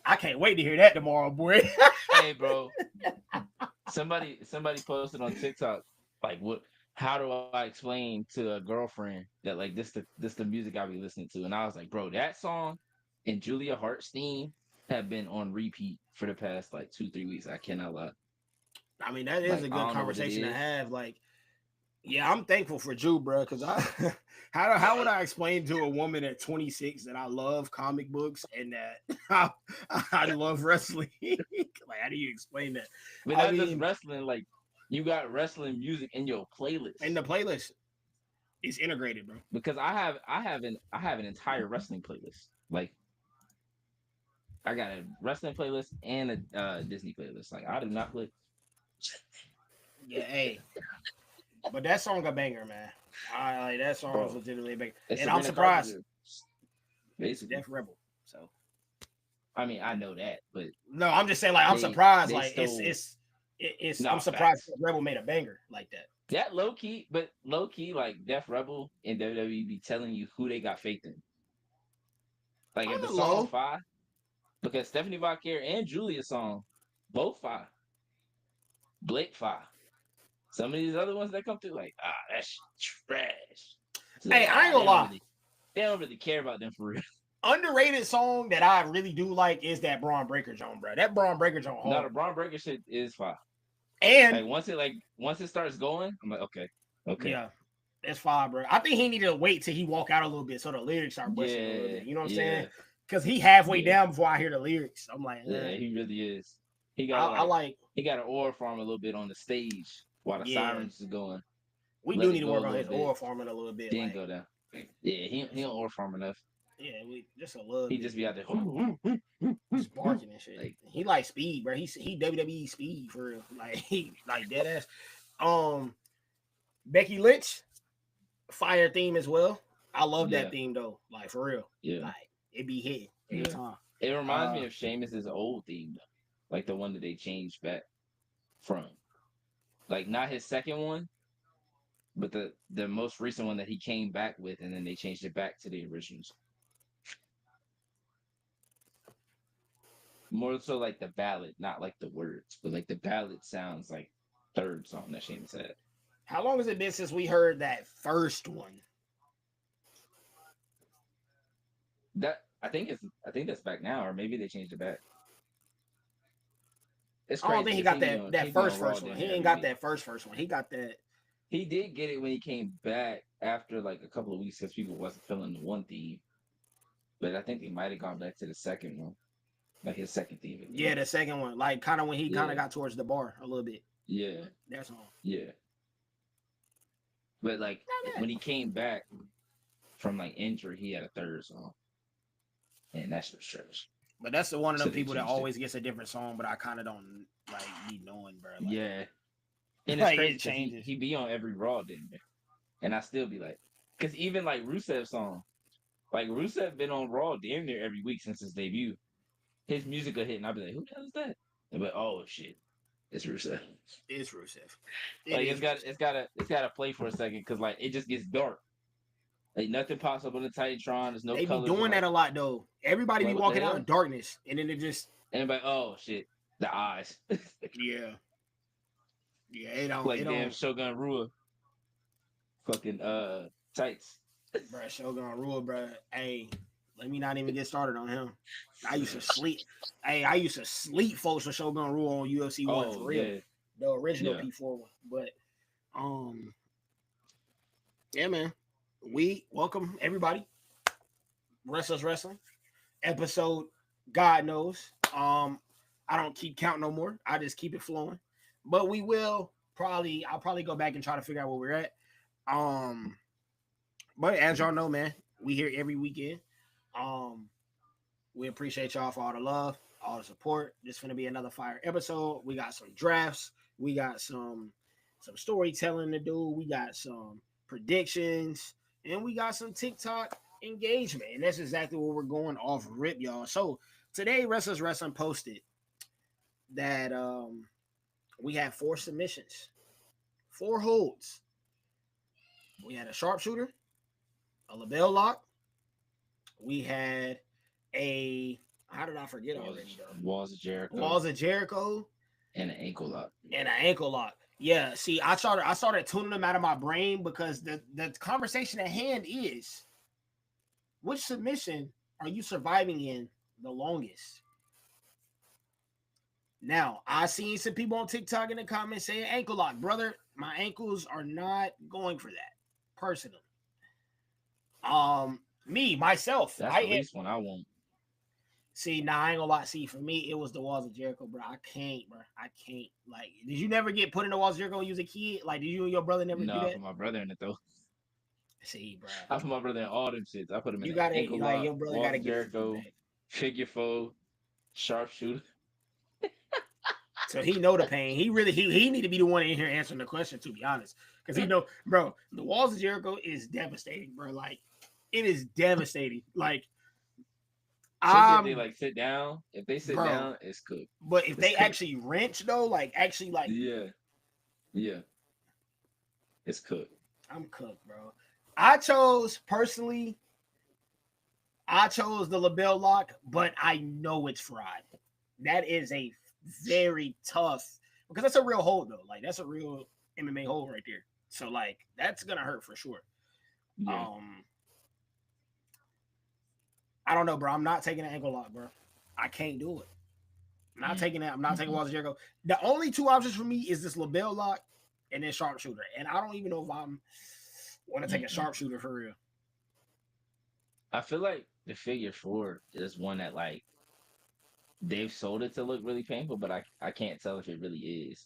I can't wait to hear that tomorrow, boy. Hey, bro. Somebody posted on TikTok like what? How do I explain to a girlfriend that like this the music I be listening to? And I was like, bro, that song and Julia Hart's theme have been on repeat for the past like 2 3 weeks. I cannot lie. I mean, that is Like a I good don't know what it conversation to is. have. Like, yeah, I'm thankful for Jew, bro. Because I, how would I explain to a woman at 26 that I love comic books and that I love wrestling? Like, how do you explain that? But I not just mean, wrestling. Like you got wrestling music in your in playlist the playlist, it's integrated, bro. because I have an entire wrestling playlist. Like I got a wrestling playlist and a Disney playlist. Like I do not play. Yeah, hey, but that song a banger, man. I like that song is Bro, legitimately a banger, it's and I'm Sabrina surprised Carpenter, it's basically. Def Rebel. So I mean, I know that, but no, I'm just saying, like, I'm they surprised, they like, stole I'm nah surprised facts. Def Rebel made a banger like that. That low key, but low key, like Def Rebel and WWE be telling you who they got faith in. Like if the On the song low, fire, because Stephanie Vauquier and Julia's song both fire, Blake fire. Some of these other ones that come through, like that's trash. It's hey, like I ain't gonna lie. they don't really care about them for real. Underrated song that I really do like is that Braun Breaker Joint, bro. That Braun Breaker Joint No, the hard. Braun Breaker shit is fire. And Like once it starts going, I'm like okay, okay, yeah, that's fine, bro. I think he needed to wait till he walk out a little bit so the lyrics are busting a little yeah, bit. You know what I'm saying? yeah, Because he halfway yeah. down before I hear the lyrics. I'm like, Yeah, he really is. He got to I like like, he got to oil farm a little bit on the stage while the yeah. sirens is going. We Let do it need to go a work on little his bit, oil farming a little bit. then Like, go down. Yeah, he just, don't oil farm enough. yeah, we just a little He bit. just be out there Just barking and shit. like He like speed, bro. He WWE speed for real. Like he like dead ass. Um, Becky Lynch fire theme as well. I love that yeah, theme though. Like for real. yeah, Like it be hitting every yeah. time. It reminds Uh, me of Sheamus's old theme, though. Like the one that they changed back from. Like not his second one, but the most recent one that he came back with, and then they changed it back to the originals. More so like the ballad, not like the words, but like the ballad sounds like third song that Shane said. how long has it been since we heard that first one? That I think that's back now, or maybe they changed it back. It's I don't crazy think he because got that he be on Raw first one. damn He near ain't every got week. that first one. He got that. He did get it when he came back after like a couple of weeks because people wasn't feeling the one theme, but I think they might have gone back to the second one, like his second theme Yeah, again. the second one. Like kind of when he kind of Yeah, got towards the bar a little bit. yeah, That's all. yeah. But like Not bad. when he came back from like injury, he had a third song, and that's for sure. But that's the one of So them they people that changed it. always gets a different song, but I kind of don't like be knowing, bro. Like, Yeah, and it's like crazy it because changes. he be on every Raw, didn't he? And I still be like, because even like Rusev's song, like Rusev been on Raw damn near every week since his debut. His music will hit, and I'll be like, who the hell is that? And be like, oh shit, it's Rusev. It's Rusev. It Like is Rusev. it's gotta play for a second because like it just gets dark. Like nothing pops up on the Titantron. There's no They be colors. I'm doing that like, a lot though. Everybody be what the walking out in hell? darkness, and then it just And like, oh shit, the eyes. yeah, yeah. It Like damn don't, Shogun Rua, fucking tights. bro. Shogun Rule, bro. Hey, let me not even get started on him. I used to sleep. Hey, I used to sleep, folks, with Shogun Rule on UFC one Oh for real, yeah, the original yeah. P4 one. But um, yeah, man. We welcome everybody. Wrestlers Wrestling episode. God knows. I don't keep count no more. I just keep it flowing. But we will probably. I'll probably go back and try to figure out where we're at. Um, but as y'all know, man, we here every weekend. Um, we appreciate y'all for all the love, all the support. This is gonna be another fire episode. We got some drafts. We got some storytelling to do. We got some predictions, and we got some TikTok engagement. And that's exactly what we're going off rip, y'all. So today, Wrestlers Wrestling posted that we had 4 submissions, 4 holds. We had a sharpshooter, a label lock, We had a how did I forget already though? Walls of Jericho Walls of Jericho and an ankle lock. and an ankle lock. Yeah, see, I started tuning them out of my brain because the conversation at hand is which submission are you surviving in the longest? Now, I seen some people on TikTok in the comments saying ankle lock, brother. My ankles are not going for that personally. Me myself, That's the least one I want. see. Now I ain't gonna lie. See, for me, it was the Walls of Jericho, bro. I can't, bro. I can't. Like, did you never get put in the Walls of Jericho when you was a kid? Like, did you and your brother never do No, I that? put my brother in it though. See, bro, I put my brother in all them shits. I put him in you the gotta ankle like lock, your brother Walls gotta of get his Jericho, back. figure four, sharpshooter. So he know the pain. He really he need to be the one in here answering the question, to be honest, because he know, bro. The Walls of Jericho is devastating, bro. Like, it is devastating. Like, Especially if they like sit down. If they sit bro. down, it's cooked. But if It's they cooked. actually wrench though, like actually like, Yeah. It's cooked. I'm cooked, bro. I chose personally. I chose the label lock, but I know it's fried. That is a very tough because that's a real hold though. Like that's a real MMA hold right there. So like that's gonna hurt for sure. Yeah. I don't know, bro. I'm not taking an ankle lock, bro. I can't do it. I'm not taking that. I'm not taking Walls of Jericho. The only two options for me is this label lock and then sharpshooter. And I don't even know if I'm want to take a sharpshooter for real. I feel like the figure four is one that like they've sold it to look really painful, but I can't tell if it really is.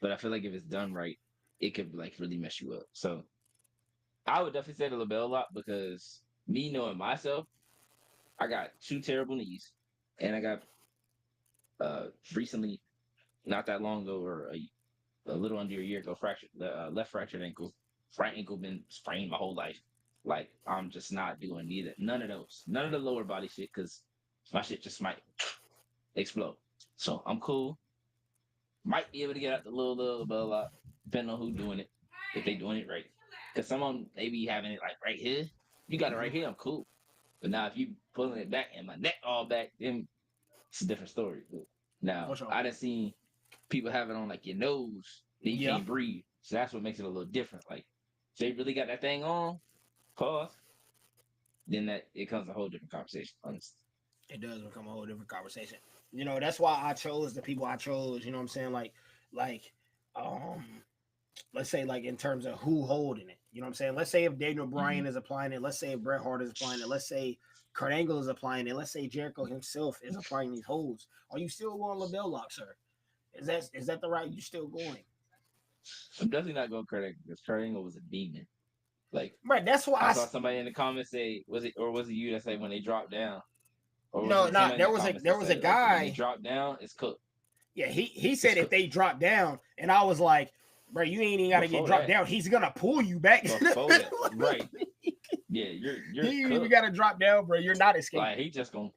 But I feel like if it's done right, it could like really mess you up. So I would definitely say the label lock because me knowing myself, I got two terrible knees, and I got recently, not that long ago, or a little under a year ago, fractured left fractured ankle, right ankle been sprained my whole life. Like I'm just not doing none of those, none of the lower body shit, because my shit just might explode. So I'm cool. Might be able to get out the little blah, blah, depending on who doing it, if they doing it right. Because some of them they be having it like right here. You got it right here, I'm cool. But now if you pulling it back and my neck all back, then it's a different story. But now Sure. I done seen people have it on like your nose, then you can't breathe. So that's what makes it a little different. Like if they really got that thing on, pause, then that it comes a whole different conversation, honestly. It does become a whole different conversation. You know, that's why I chose the people I chose. You know what I'm saying? Like, um, let's say like in terms of who holding it. You know what I'm saying? Let's say if Daniel Bryan is applying it. Let's say if Bret Hart is applying it. Let's say Kurt Angle is applying it. Let's say Jericho himself is applying these holds. Are you still going label lock, sir? Is that the route you still going? I'm definitely not going Kurt Angle because Kurt Angle was a demon. Like, right, that's why I saw somebody in the comments say, was it you that say when they drop down? Or no, not there was a guy like, when they drop down, it's cooked. Yeah, he said if they drop down, and I was like, bro, you ain't even got to get dropped down. He's gonna pull you back. Right? Yeah, you're. You ain't even got to drop down, bro. You're not escaping. Like he just gonna.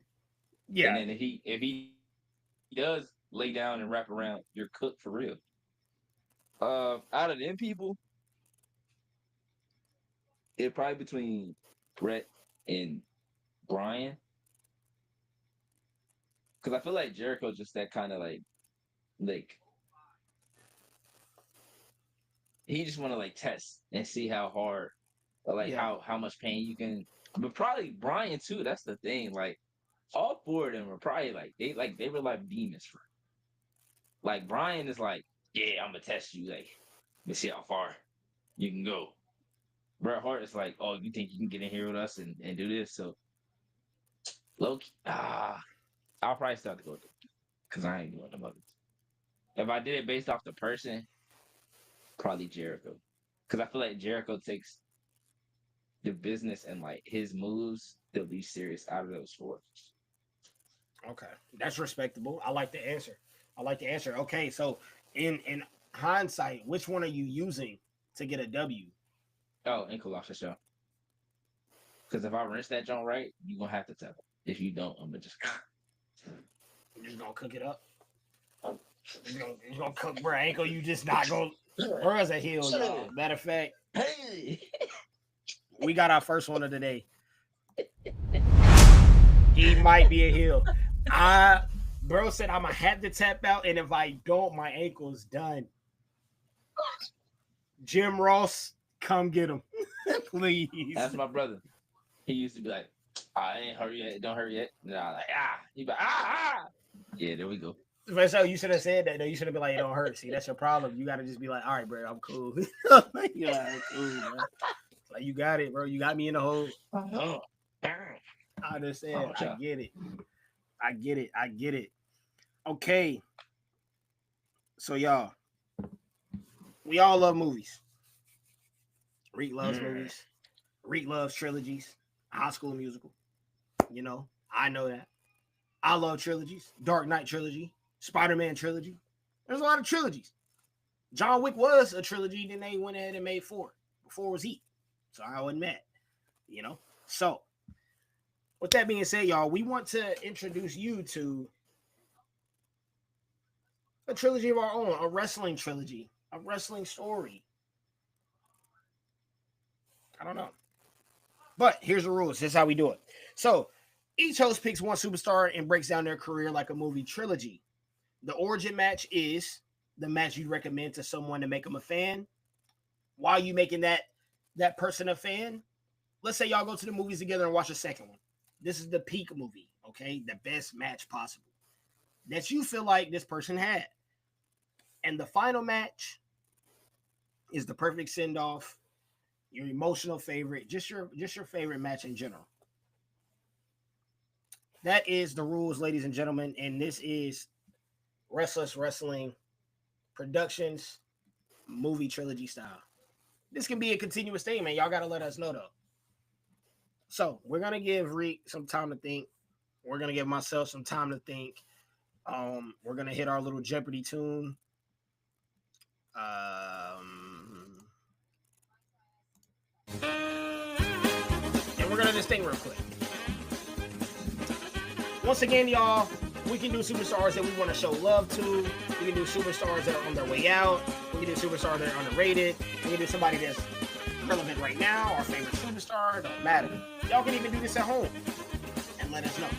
Yeah. And then if he does lay down and wrap around, you're cooked for real. Out of them people, it probably between Bret and Bryan. Because I feel like Jericho's just that kind of like he just want to like test and see how hard or like how much pain you can. But probably Bryan too. That's the thing. Like all four of them were probably like they were like demons for. Like Bryan is like, yeah, I'm gonna test you. Like, let's see how far you can go. Bret Hart is like, oh, you think you can get in here with us and do this? So Loki, I'll probably start to go because I ain't doing the others. If I did it based off the person, probably Jericho. Because I feel like Jericho takes the business and like his moves the least serious out of those four. Okay, that's respectable. I like the answer. Okay, so in hindsight, which one are you using to get a W? Oh, ankle lock for sure. Because if I wrench that joint right, you're gonna have to tell. If you don't, I'm gonna just. You're just gonna cook it up. You're gonna cook, bro. Ankle, you just not gonna. Bruh's a heel, y'all. Matter of fact, Hey, we got our first one of the day. He might be a heel. Bro said I'm gonna have to tap out, and if I don't, my ankle's done. Jim Ross, come get him, please. That's my brother. He used to be like, I ain't hurry yet, don't hurry yet. And I was like, ah. He be like, ah. Yeah, there we go. So you should have said that though. You should have been like, it don't hurt. See, that's your problem. You gotta just be like, all right, bro, I'm cool. You're like, I'm cool, bro. Like you got it, bro. You got me in the hole. Oh, I understand. I get it. I get it. I get it. Okay. So y'all, we all love movies. Reek loves movies. Reek loves trilogies. High School Musical. You know, I know that. I love trilogies. Dark Knight trilogy. Spider-Man trilogy. There's a lot of trilogies. John Wick was a trilogy. Then they went ahead and made 4. 4 was Heat. So I wasn't mad. You know? So, with that being said, y'all, we want to introduce you to a trilogy of our own, a wrestling trilogy, a wrestling story. I don't know. But here's the rules. This is how we do it. So each host picks one superstar and breaks down their career like a movie trilogy. The origin match is the match you recommend to someone to make them a fan. While you making that person a fan, let's say y'all go to the movies together and watch a second one. This is the peak movie, okay? The best match possible that you feel like this person had. And the final match is the perfect send-off, your emotional favorite, just your favorite match in general. That is the rules, ladies and gentlemen, and this is Restless Wrestling Productions movie trilogy style. This can be a continuous thing, man. Y'all got to let us know, though. So we're going to give Reek some time to think. We're going to give myself some time to think. We're going to hit our little Jeopardy tune. And we're going to just think real quick. Once again, y'all, we can do superstars that we want to show love to. We can do superstars that are on their way out. We can do superstars that are underrated. We can do somebody that's relevant right now, our favorite superstar. Don't matter. Y'all can even do this at home and let us know.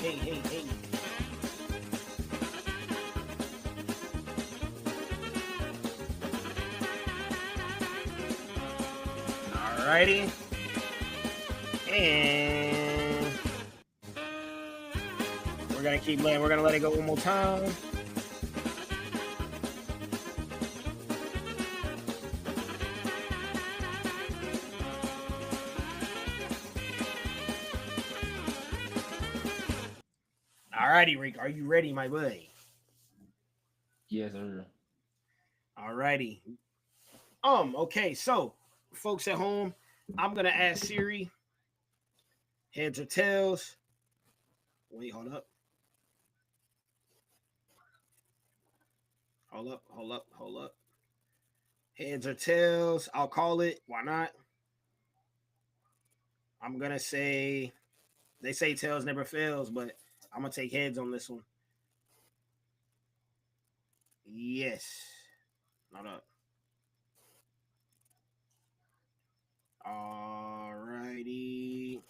Hey. Alrighty. And we're gonna keep letting. We're gonna let it go one more time. Alrighty, Rick. Are you ready, my buddy? Yes, sir. Alrighty. Okay, so folks at home, I'm gonna ask Siri. Heads or tails. Wait, hold up. Hold up. Heads or tails. I'll call it. Why not? I'm gonna say they say tails never fails, but I'm gonna take heads on this one. Yes. Hold up. Alrighty.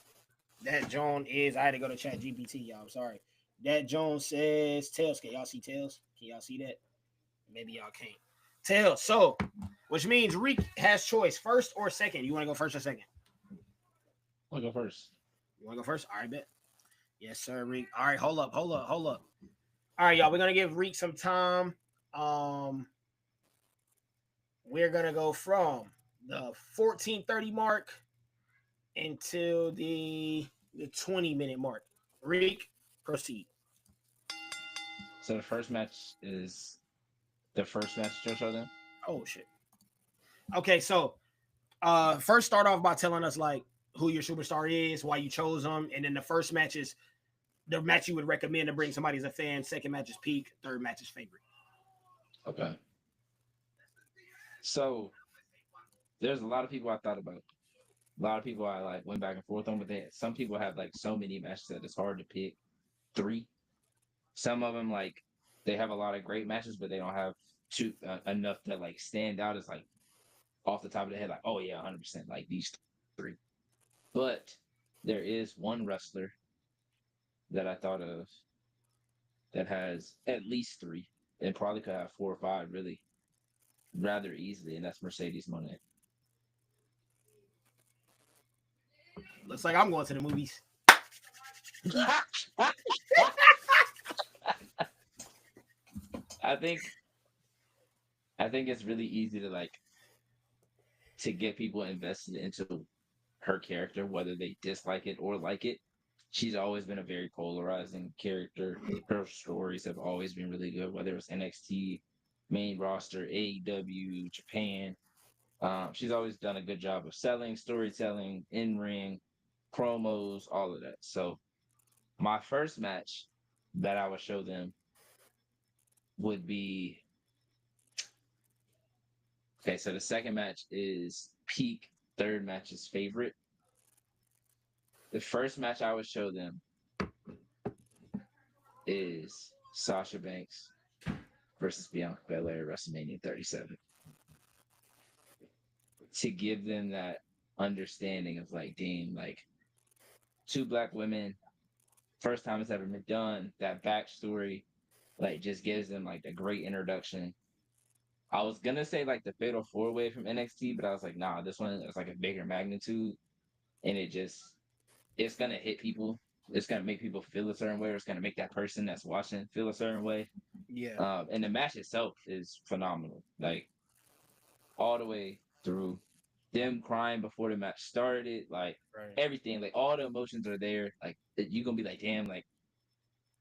That Joan is. I had to go to Chat GPT, y'all. I'm sorry. That Joan says tails. Can y'all see tails? Can y'all see that? Maybe y'all can't. Tails. So, which means Reek has choice first or second. You want to go first or second? I'll go first. You want to go first? All right, bet. Yes, sir, Reek. All right, hold up. All right, y'all. We're gonna give Reek some time. We're gonna go from the 14:30 mark until the 20-minute mark. Reek, proceed. So the first match is the first match Joe then? Oh shit. Okay, so first start off by telling us like who your superstar is, why you chose them, and then the first match is the match you would recommend to bring somebody as a fan. Second match is peak. Third match is favorite. Okay. So there's a lot of people I thought about. A lot of people I like went back and forth on, but some people have like so many matches that it's hard to pick three. Some of them like they have a lot of great matches, but they don't have two enough that like stand out as like off the top of the head, like oh yeah, 100% like these three. But there is one wrestler that I thought of that has at least three, and probably could have four or five really rather easily, and that's Mercedes Monet. Looks like I'm going to the movies. I think I think it's really easy to like to get people invested into her character, whether they dislike it or like it. She's always been a very polarizing character. Her stories have always been really good, whether it's NXT, main roster, AEW, Japan. She's always done a good job of selling, storytelling, in ring, promos, all of that. So my first match that I would show them would be okay. So the second match is Peak. Third match is Favorite. The first match I would show them is Sasha Banks versus Bianca Belair WrestleMania 37. To give them that understanding of like, damn, like two black women, first time it's ever been done, that backstory, like just gives them like a great introduction. I was gonna say like the Fatal Four Way from NXT, but I was like, nah, this one is like a bigger magnitude, and it's gonna hit people. It's gonna make people feel a certain way, or it's gonna make that person that's watching feel a certain way. Yeah. And the match itself is phenomenal, like all the way through. Them crying before the match started, like Right. everything, like all the emotions are there. Like you gonna be like, damn, like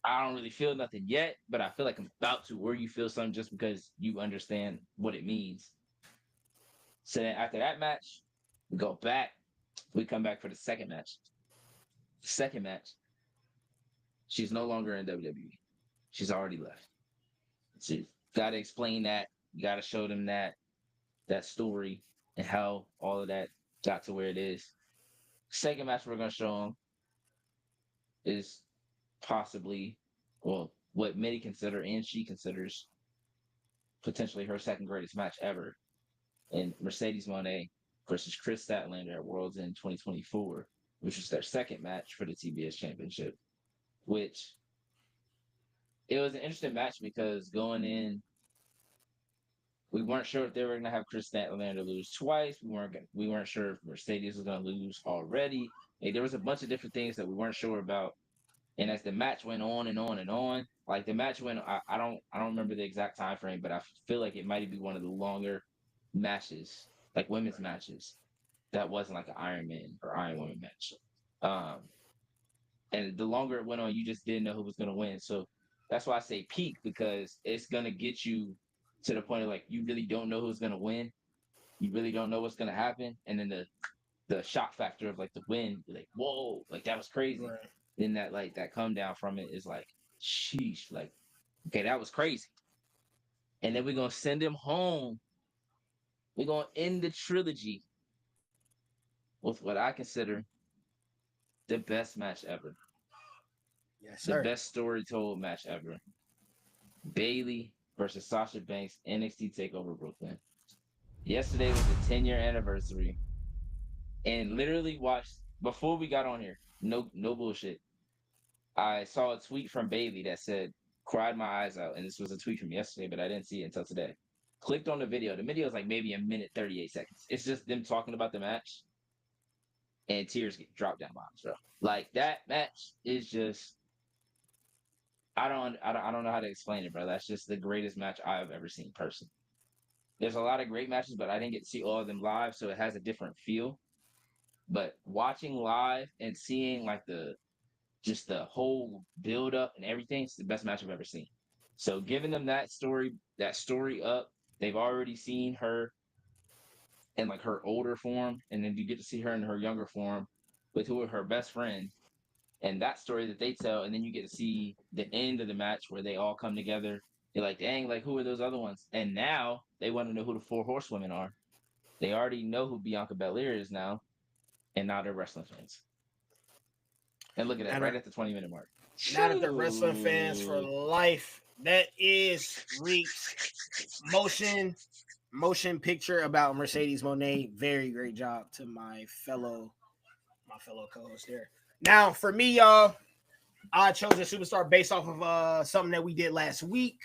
I don't really feel nothing yet, but I feel like I'm about to, or you feel something just because you understand what it means. So then after that match, we go back. We come back for the second match. Second match, she's no longer in WWE. She's already left. So you gotta explain that. You gotta show them that story and how all of that got to where it is. Second match we're gonna show them is possibly, well, what many consider and she considers potentially her second greatest match ever, in Mercedes Moné versus Chris Statlander at Worlds in 2024, which was their second match for the TBS Championship. Which it was an interesting match because going in, we weren't sure if they were going to have Chris Statlander lose twice. We weren't sure if Mercedes was going to lose already. Like, there was a bunch of different things that we weren't sure about. And as the match went on and on and on, like the match went, I don't remember the exact time frame, but I feel like it might be one of the longer matches, like women's matches, that wasn't like an Iron Man or Iron Woman match. Um, and the longer it went on, you just didn't know who was going to win. So that's why I say peak, because it's going to get you to the point of like you really don't know who's going to win. You really don't know what's going to happen, and then the shock factor of like the win, you're like whoa, like that was crazy. Right. Then that like that come down from it is like sheesh, like okay, that was crazy. And then we're gonna send him home. We're gonna end the trilogy with what I consider the best match ever, Yes, the sir. best story told match ever. Bailey versus Sasha Banks, NXT Takeover Brooklyn. Yesterday was the 10-year anniversary, and literally watched before we got on here. No bullshit. I saw a tweet from Bailey that said, "Cried my eyes out," and this was a tweet from yesterday, but I didn't see it until today. Clicked on the video. The video is like maybe a minute 38 seconds. It's just them talking about the match, and tears get dropped down my eyes, bro. Like that match is just I don't know how to explain it, bro. That's just the greatest match I've ever seen personally. There's a lot of great matches, but I didn't get to see all of them live, so it has a different feel. But watching live and seeing like the just the whole build up and everything, it's the best match I've ever seen. So giving them that story up, they've already seen her in like her older form, and then you get to see her in her younger form with who are her best friend, and that story that they tell, and then you get to see the end of the match where they all come together. You're like, dang, like who are those other ones? And now they want to know who the four horsewomen are. They already know who Bianca Belair is now. and now they're wrestling fans. And look at that, Now right they're, at the 20-minute mark. now that they're wrestling fans for life. That is Reek's motion picture about Mercedes Moné. Very great job to my fellow co-host there. Now for me, y'all, I chose a superstar based off of something that we did last week.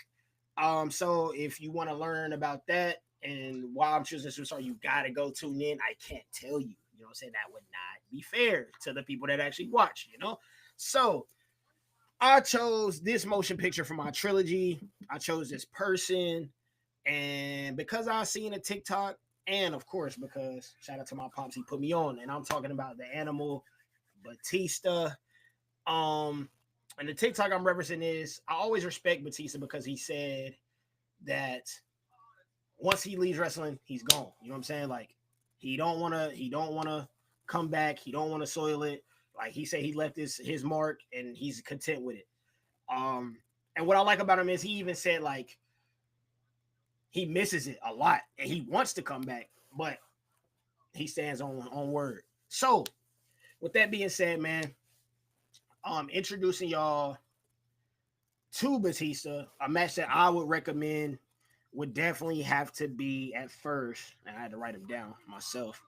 So if you want to learn about that and why I'm choosing a superstar, you gotta go tune in. I can't tell you. You know what I'm saying? That would not be fair to the people that actually watch, you know? So I chose this motion picture for my trilogy. I chose this person. And because I seen a TikTok, and of course, because shout out to my pops, he put me on, and I'm talking about the animal Batista. And the TikTok I'm referencing is I always respect Batista because he said that once he leaves wrestling, he's gone. You know what I'm saying? Like he don't wanna come back. He don't want to soil it. Like he said, he left his mark and he's content with it. And what I like about him is he even said like he misses it a lot and he wants to come back, but he stands on word. So with that being said, man, introducing y'all to Batista, a match that I would recommend would definitely have to be at first, and I had to write them down myself.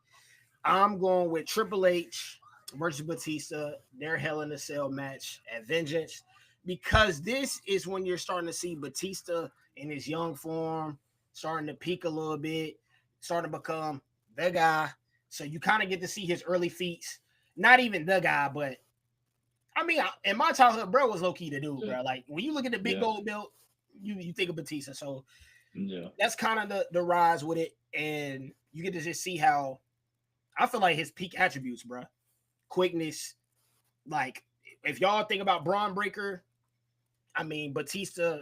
I'm going with Triple H versus Batista, their Hell in a Cell match at Vengeance, because this is when you're starting to see Batista in his young form, starting to peak a little bit, starting to become the guy. So you kind of get to see his early feats. Not even the guy, but I mean, in my childhood, bro was low key the dude, bro. Like when you look at the big gold belt, you think of Batista. So that's kind of the rise with it, and you get to just see how I feel like his peak attributes, bro. Quickness, like if y'all think about Braun Breaker, I mean Batista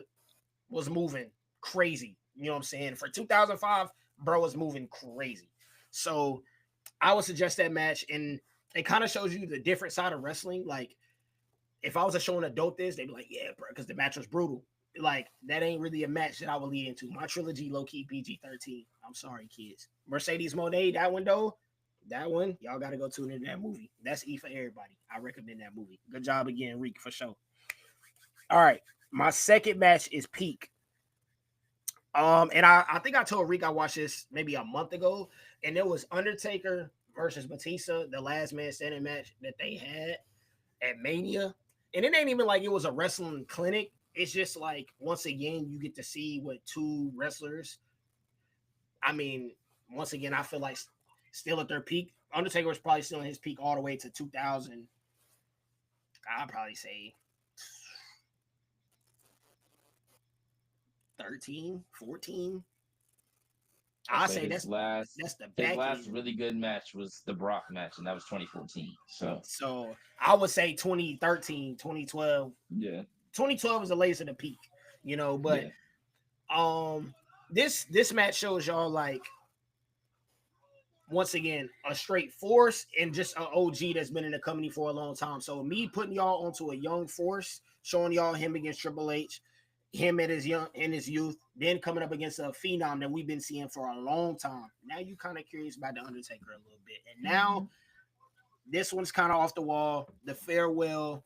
was moving crazy. You know what I'm saying? For 2005, bro was moving crazy. So I would suggest that match, and it kind of shows you the different side of wrestling. Like if I was showing adult this, they'd be like, yeah, bro, because the match was brutal. Like that ain't really a match that I would lead into. My trilogy, low key PG-13. I'm sorry, kids. Mercedes Moné, that one though, that one y'all got to go tune into that movie. That's E for everybody. I recommend that movie. Good job again, Reek, for sure. All right, my second match is Peak. And I think I told Reek I watched this maybe a month ago, and it was Undertaker versus Batista, the last man standing match that they had at Mania. And it ain't even like it was a wrestling clinic. It's just like once again you get to see what two wrestlers. I mean, once again, I feel like still at their peak. Undertaker was probably still in his peak all the way to 2000. I'd probably say 13, 14. I say that's the back his last really good match was the Brock match, and that was 2014. So I would say 2013, 2012. Yeah. 2012 is the latest of the peak, you know, but this match shows y'all like once again a straight force and just an OG that's been in the company for a long time. So me putting y'all onto a young force, showing y'all him against Triple H, him at his youth, then coming up against a phenom that we've been seeing for a long time. Now you kind of curious about the Undertaker a little bit, and now this one's kind of off the wall. The farewell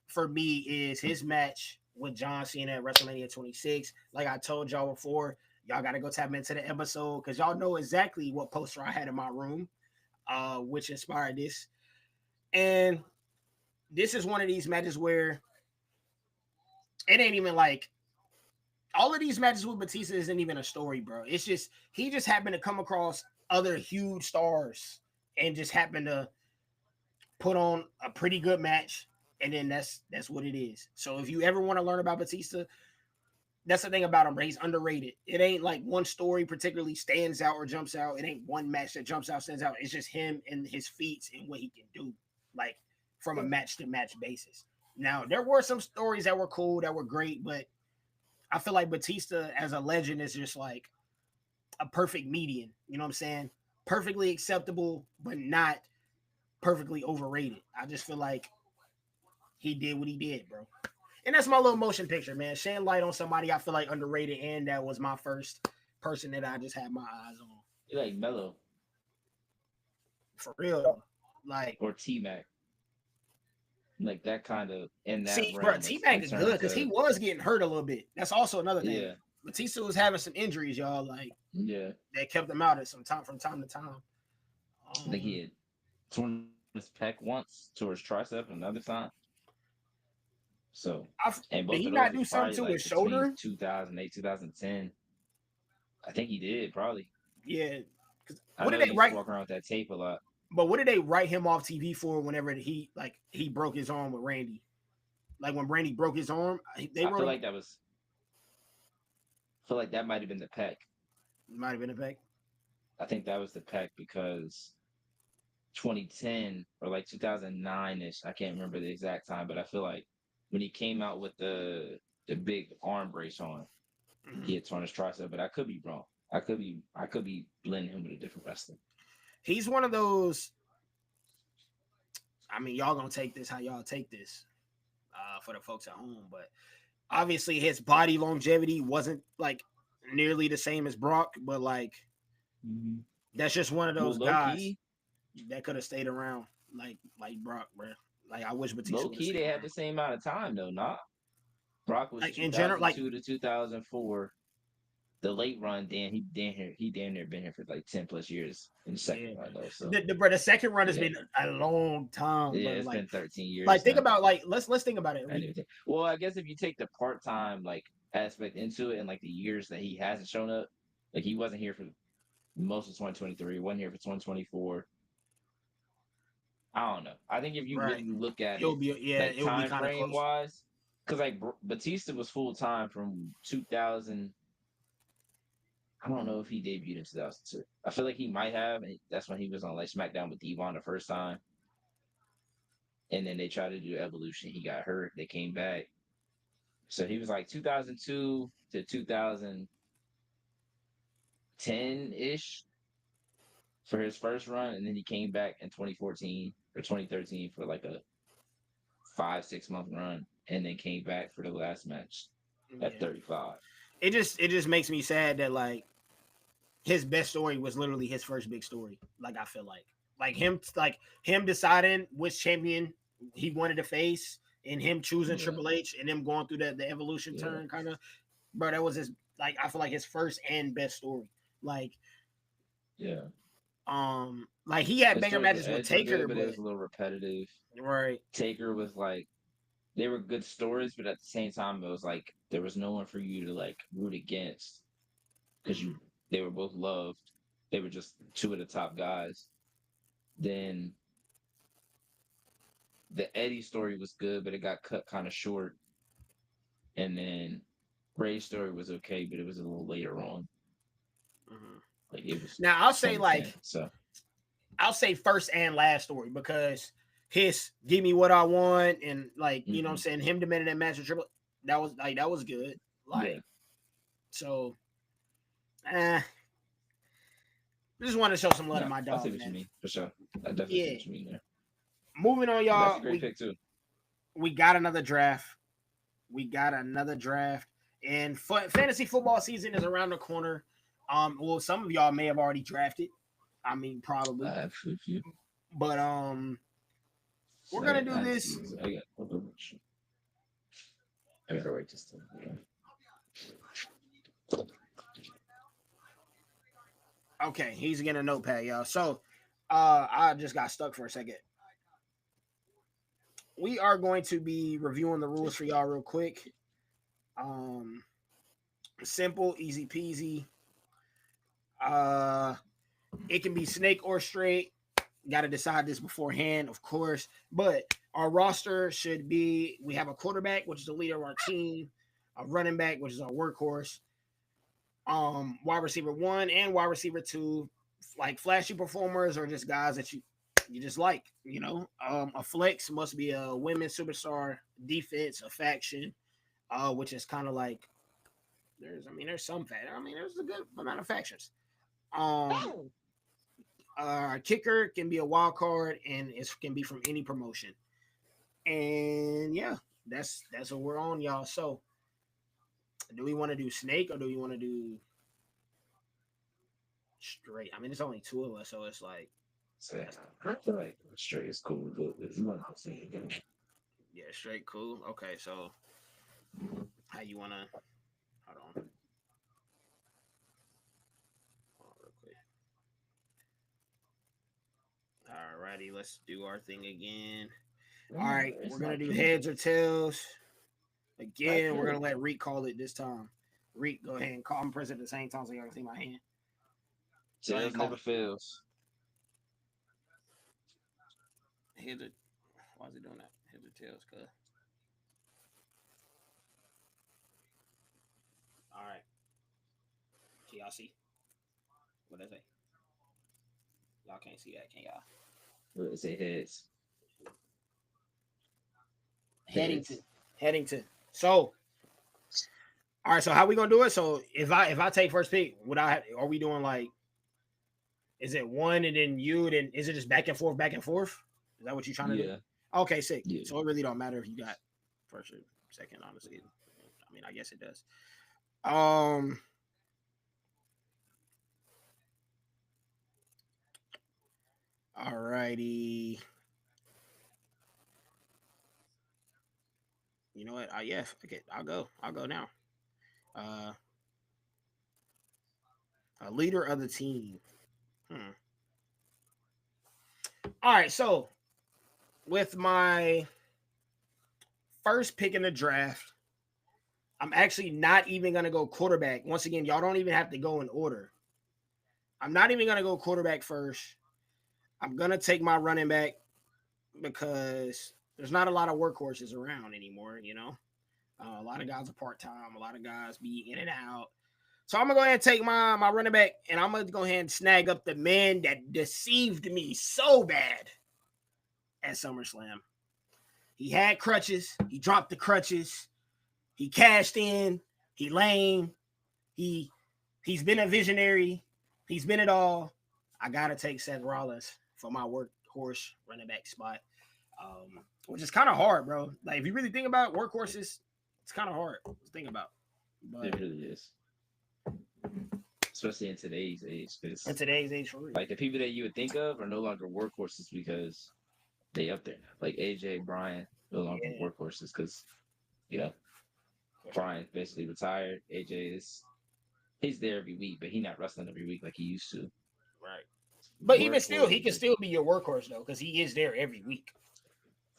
for me is his match with John Cena at WrestleMania 26. Like I told y'all before, y'all got to go tap into the episode because y'all know exactly what poster I had in my room, which inspired this. And this is one of these matches where it ain't even like all of these matches with Batista isn't even a story, bro. It's just he just happened to come across other huge stars and just happened to put on a pretty good match, and then that's what it is. So if you ever want to learn about Batista, that's the thing about him, bro. He's underrated. It ain't like one story particularly stands out or jumps out. It ain't one match that jumps out, stands out. It's just him and his feats and what he can do, like from a match to match basis. Now, there were some stories that were cool, that were great, but I feel like Batista as a legend is just like a perfect median. You know what I'm saying? Perfectly acceptable, but not perfectly overrated. I just feel like he did what he did, bro. And that's my little motion picture, man. Shedding light on somebody I feel like underrated, and that was my first person that I just had my eyes on. You like Mello? For real, though. Like, or T Mac, like that kind of in that see, bro, realm T as Mac in is good terms because he of was getting hurt a little bit. That's also another thing. yeah, Batista was having some injuries, y'all. Like yeah. that kept him out at some time from time to time. I think he had torn his pec once, tore his tricep another time. So, and Did both he of those not was do something probably to like his between shoulder? 2008, 2010. I think he did probably. Yeah. 'Cause I what did know he they used to write? walk around with that tape a lot. But what did they write him off TV for? Whenever he broke his arm with Randy, like when Randy broke his arm, they I wrote feel him. like that was. I feel like that might have been the pec. Might have been a fact. I think that was the pec because 2010 or like 2009 ish. I can't remember the exact time, but I feel like when he came out with the big arm brace on, he had torn his tricep. But I could be wrong. I could be blending him with a different wrestler. He's one of those. I mean, y'all gonna take this how y'all take this for the folks at home, but obviously his body longevity wasn't like nearly the same as Brock, but like that's just one of Well, those guys that could have stayed around like Brock, bro. Like I wish Batista low would have key, stayed they had around. the same amount of time though. Not Brock was Like in general, like 2002 to 2004. The late run, Dan, he damn near been here for like 10 plus years in the yeah, second run though. So the second run has yeah, been a long time, yeah, but it's been 13 like years think now. about like let's think about it. I didn't even think. Well, I guess if you take the part time like aspect into it and like the years that he hasn't shown up, like he wasn't here for most of 2023, wasn't here for 2024. I don't know. I think if you Right, really look at it'll it, be like it will be time kind of frame close. wise, because like Batista was full time from 2000. I don't know if he debuted in 2002. I feel like he might have. And that's when he was on like SmackDown with Devon the first time. And then they tried to do Evolution. He got hurt. They came back. So he was like 2002 to 2010 ish for his first run. And then he came back in 2014 or 2013 for like a 5, 6 month run. And then came back for the last match Yeah. at 35. It just makes me sad that like his best story was literally his first big story. Like I feel like him deciding which champion he wanted to face and him choosing Yeah. Triple H and him going through the evolution Yeah. turn kind of, bro. That was his like I feel like his first and best story. Like Yeah. like he had His banger stories matches with with Edge were Taker, good, but it but was a little repetitive. right, Taker was like they were good stories, but at the same time, it was like there was no one for you to like root against because they were both loved. They were just two of the top guys. Then the Eddie story was good, but it got cut kind of short. And then Ray's story was okay, but it was a little later on. mm-hmm. Like it was Now I'll say 2010, so I'll say first and last story because his give me what I want and like you know what I'm saying him demanding that match with Triple that was good like yeah. so just want to show some love to No, my I dog, see what you man. mean for sure. I definitely see what you mean there. Moving on, But that's y'all. a great pick too. We got another draft. And fantasy football season is around the corner. Well, some of y'all may have already drafted. I mean, probably. But we're gonna do this. I gotta write this down. Okay, he's getting a notepad, y'all. So I just got stuck for a second. We are going to be reviewing the rules for y'all real quick. Simple, easy peasy. It can be snake or straight. Got to decide this beforehand, of course. But our roster should be: we have a quarterback, which is the leader of our team, a running back, which is our workhorse, wide receiver 1 and wide receiver 2, like flashy performers or just guys that you just like, you know. A flex must be a women's superstar, defense, a faction, which is kind of like there's some there's a good amount of factions. Kicker can be a wild card and it can be from any promotion. And yeah, that's what we're on, y'all. So do we want to do snake or do we want to do straight? I mean, it's only two of us, so it's like So I feel like straight is cool, but if you want to see it, Yeah, straight cool. Okay, so how you wanna? Hold on. Hold on real quick. Alrighty, let's do our thing again. All right, we're gonna do heads or tails. Again, we're gonna let Reek call it this time. Reek, go ahead and call. I'm pressing at the same time so y'all can see my hand. Tails never fails. Heads or why is it doing that? Heads or tails, cuz. All right. Can y'all see? What does it say? Y'all can't see that, can y'all? What is it? Heads. Headington. So, all right. So how we gonna do it? So if I take first pick, would I? Are we doing like? Is it one and then you? Then is it just back and forth, back and forth? Is that what you're trying to do? Okay, sick. Yeah. So it really don't matter if you got first or second. Honestly, I mean, I guess it does. All righty. You know what? Yeah, okay, I'll go. I'll go now. A leader of the team. All right, so with my first pick in the draft, I'm actually not even gonna go quarterback. Once again, y'all don't even have to go in order. I'm not even gonna go quarterback first. I'm gonna take my running back because there's not a lot of workhorses around anymore. You know, a lot of guys are part time. A lot of guys be in and out. So I'm gonna go ahead and take my running back, and I'm gonna go ahead and snag up the man that deceived me so bad at SummerSlam. He had crutches. He dropped the crutches. He cashed in. He lame. He's been a visionary. He's been it all. I gotta take Seth Rollins for my workhorse running back spot, which is kind of hard, bro. Like if you really think about workhorses, it's kind of hard to think about. But it really is, especially in today's age. In today's age, for real. Like the people that you would think of are no longer workhorses because they up there. Like AJ, Brian, no longer workhorses because Brian basically retired. AJ he's there every week, but he's not wrestling every week like he used to. Right. But even still, he can still be your workhorse though, because he is there every week.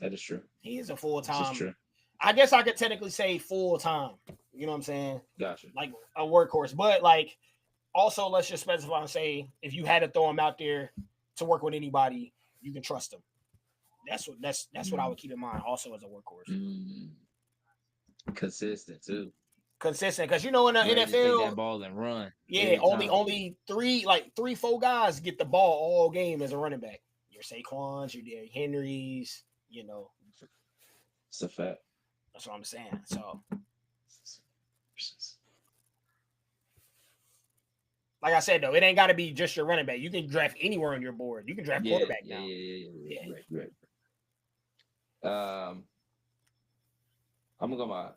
That is true. He is a full-time. That's true. I guess I could technically say full-time. You know what I'm saying? Gotcha. Like a workhorse. But like also let's just specify and say if you had to throw him out there to work with anybody, you can trust him. That's what I would keep in mind also as a workhorse. Consistent too. Consistent, because in the NFL, take that ball and run. Yeah, only 3-4 guys get the ball all game as a running back. Your Saquons, your Derrick Henrys, It's a fact. That's what I'm saying. So, like I said though, it ain't got to be just your running back. You can draft anywhere on your board. You can draft quarterback now. Yeah. Right. I'm gonna go my.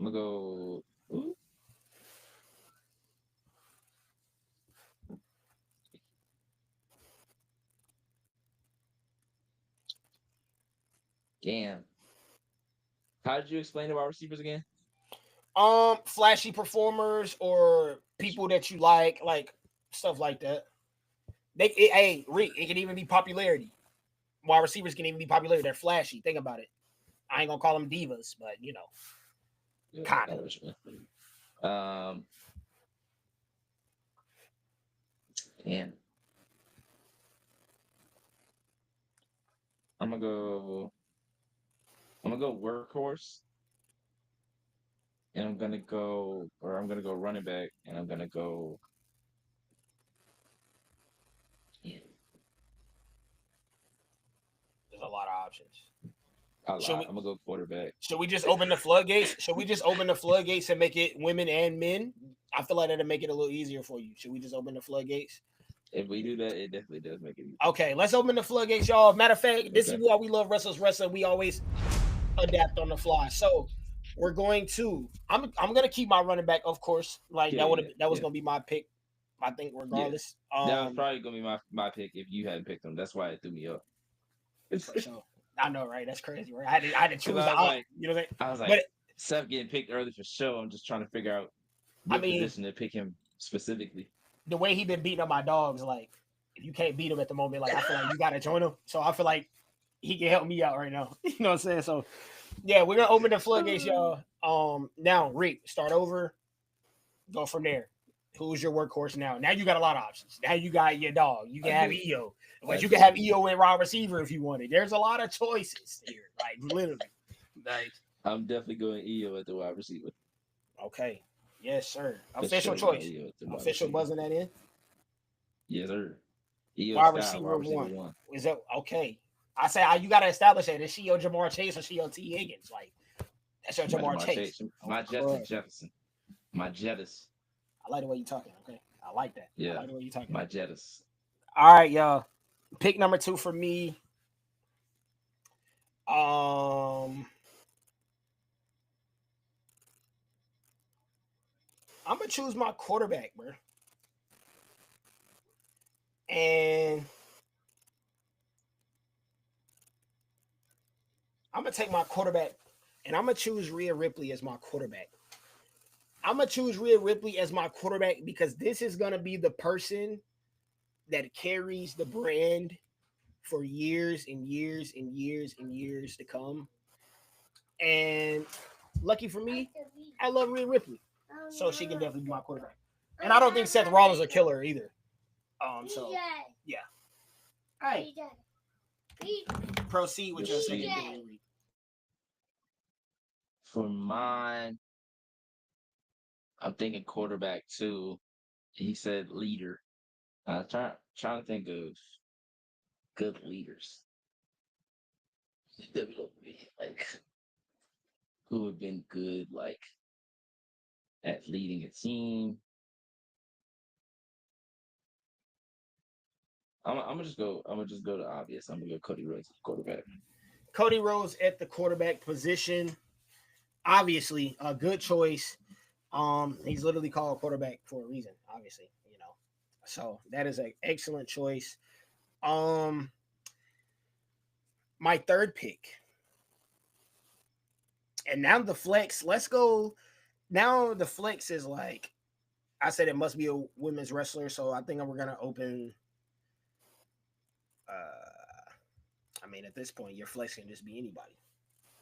I'm gonna go. Ooh. Damn. How did you explain to our receivers again? Flashy performers or people that you like stuff like that. It can even be popularity. Wide receivers can even be popularity. They're flashy. Think about it. I ain't gonna call them divas, but kind of. Damn. I'm gonna go workhorse, and I'm gonna go running back, and I'm gonna go. Yeah. There's a lot of options. I'm gonna go quarterback. Should we just open the floodgates? And make it women and men? I feel like that'll make it a little easier for you. Should we just open the floodgates? If we do that, it definitely does make it easier. Okay, let's open the floodgates, y'all. Matter of fact, this is why we love Wrestlers Wrestling. We always adapt on the fly. So we're going to. I'm gonna keep my running back, of course. Like Yeah, yeah, that was yeah, gonna be my pick. I think yeah. regardless. That was probably gonna be my pick if you hadn't picked him. That's why it threw me up. For sure. I know, right? That's crazy, right? I had to Because choose the out. You know what I'm saying? I was like, But Seth getting picked early for sure. I'm just trying to figure out I what mean, position to pick him specifically. the way he been beating up my dogs, like if you can't beat him at the moment, like I feel like you gotta join him. So I feel like he can help me out right now. You know what I'm saying? So yeah, we're gonna open the floodgates, y'all. Now Rick, start over, go from there. Who's your workhorse now? Now you got a lot of options. Now you got your dog. You can I have do. EO, I but you can do. have EO and wide receiver if you wanted. There's a lot of choices here, like literally. Like I'm definitely going EO at the wide receiver. okay, yes sir. For Official sure going choice. EO at the wide Official receiver. buzzing that in. Yes, sir. EO Wide Sky, receiver wide receiver one. one. Is that okay? I say you got to establish that. Is she your Jamar Chase or she your T Higgins? Like that's your My Jamar Jamar Chase. Chase. My Of Justin course. Jefferson. My Jettis. I like the way you talking. Okay, I like that. I Yeah. like the way you talking. My Jettis. All right, y'all. Pick number 2 for me. I'm gonna choose my quarterback, bro. And I'm gonna take my quarterback, and I'm gonna choose Rhea Ripley as my quarterback. I'm gonna choose Rhea Ripley as my quarterback because this is gonna be the person that carries the brand for years and years and years and years to come. And lucky for me, I love Rhea Ripley, so she can definitely be my quarterback. And I don't think Seth Rollins will kill her either. So yeah. All right. Proceed with your second pick. For mine, I'm thinking quarterback too. He said leader. Trying to think of good leaders. Like who have been good, like at leading a team. I'm gonna just go. I'm gonna just go to obvious. I'm gonna go Cody Rhodes, quarterback. Cody Rhodes at the quarterback position. Obviously, a good choice. He's literally called quarterback for a reason, obviously, you know. So that is an excellent choice. Um, my third pick. And now the flex, let's go. Now the flex is like I said it must be a women's wrestler, so I think we're gonna open I mean at this point your flex can just be anybody.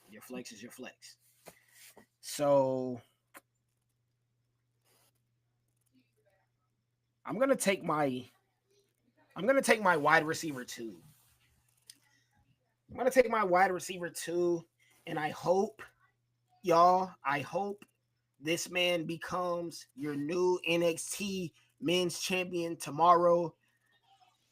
Your flex is your flex. So I'm gonna take my wide receiver two. I'm gonna take my wide receiver two, and I hope I hope this man becomes your new NXT men's champion tomorrow.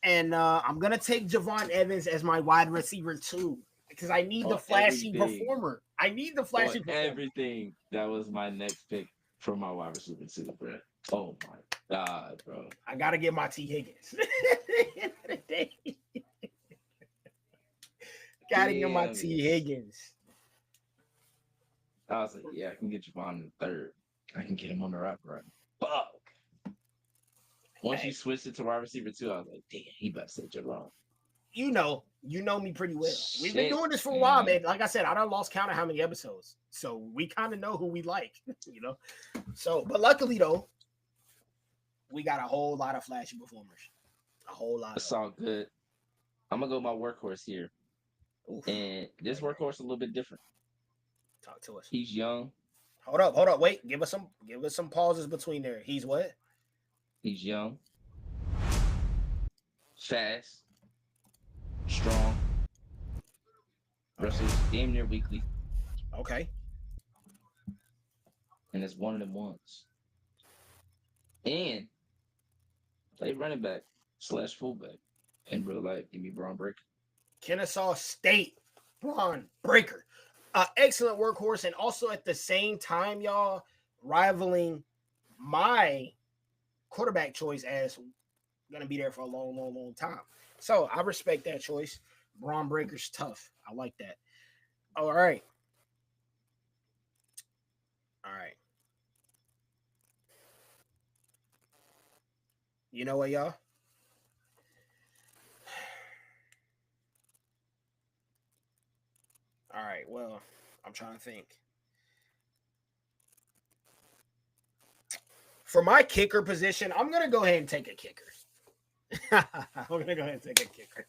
And I'm gonna take Javon Evans as my wide receiver too. Because I need the flashy performer. I need the flashy performer. Everything. That was my next pick for my wide receiver too, bro. Oh my god, bro. I gotta get my T Higgins. Gotta get my T Higgins. I was like, yeah, I can get Javon in the third. I can get him on the right run. Fuck. Once you switched it to wide receiver two, I was like, damn, he better say Javon. You know me pretty well. We've been doing this for a while, man. Like I said, I done lost count of how many episodes. So we kind of know who we like, you know. So, but luckily though, we got a whole lot of flashy performers. A whole lot. It's all good. I'm gonna go my workhorse here. Oof. And this workhorse is a little bit different. Talk to us. He's young. Hold up. Wait, give us some pauses between there. He's what? He's young, fast, strong, wrestles damn near weekly. Okay. And it's one of them ones. And play running back / fullback in real life. Give me Braun Breaker. Kennesaw State, Braun Breaker. Excellent workhorse, and also at the same time, y'all, rivaling my quarterback choice as going to be there for a long, long, long time. So I respect that choice. Braun Breaker's tough. I like that. All right. All right. You know what, y'all? All right. Well, I'm trying to think. For my kicker position, I'm gonna go ahead and take a kicker. I'm gonna go ahead and take a kicker.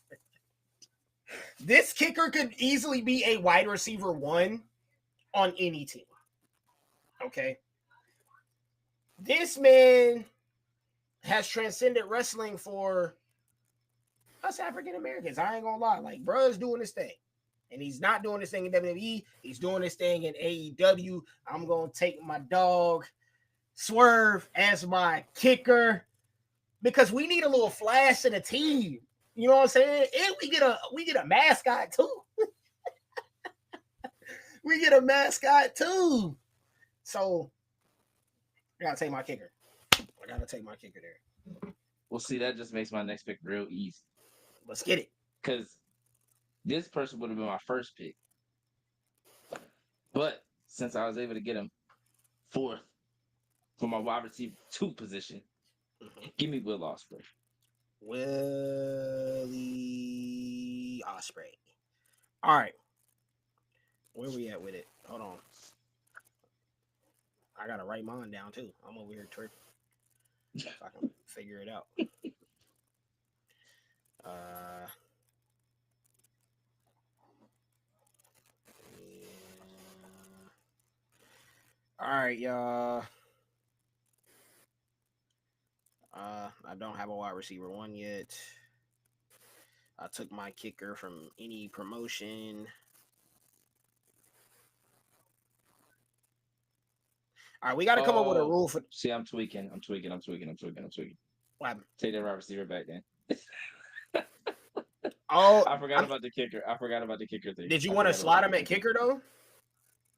This kicker could easily be a wide receiver one on any team. Okay. This man has transcended wrestling for us African Americans. I ain't gonna lie. Like, bruh's doing this thing. And he's not doing this thing in WWE. He's doing this thing in AEW. I'm gonna take my dog Swerve as my kicker because we need a little flash in the team. You know what I'm saying? And we get a mascot too. We get a mascot too. So I gotta take my kicker. I gotta take my kicker there. Well, see, that just makes my next pick real easy. Let's get it. Because this person would have been my first pick. But since I was able to get him fourth for my wide receiver 2 position, give me Will Ospreay. Willie Ospreay. All right. Where we at with it? Hold on. I gotta write mine down too. I'm over here tripping. So I can figure it out. All right, y'all. I don't have a wide receiver one yet. I took my kicker from any promotion. All right, we got to come up with a rule for. See, I'm tweaking. What happened? Take that wide receiver back then. Oh, I forgot about the kicker thing. Did you want to slide him at kicker though?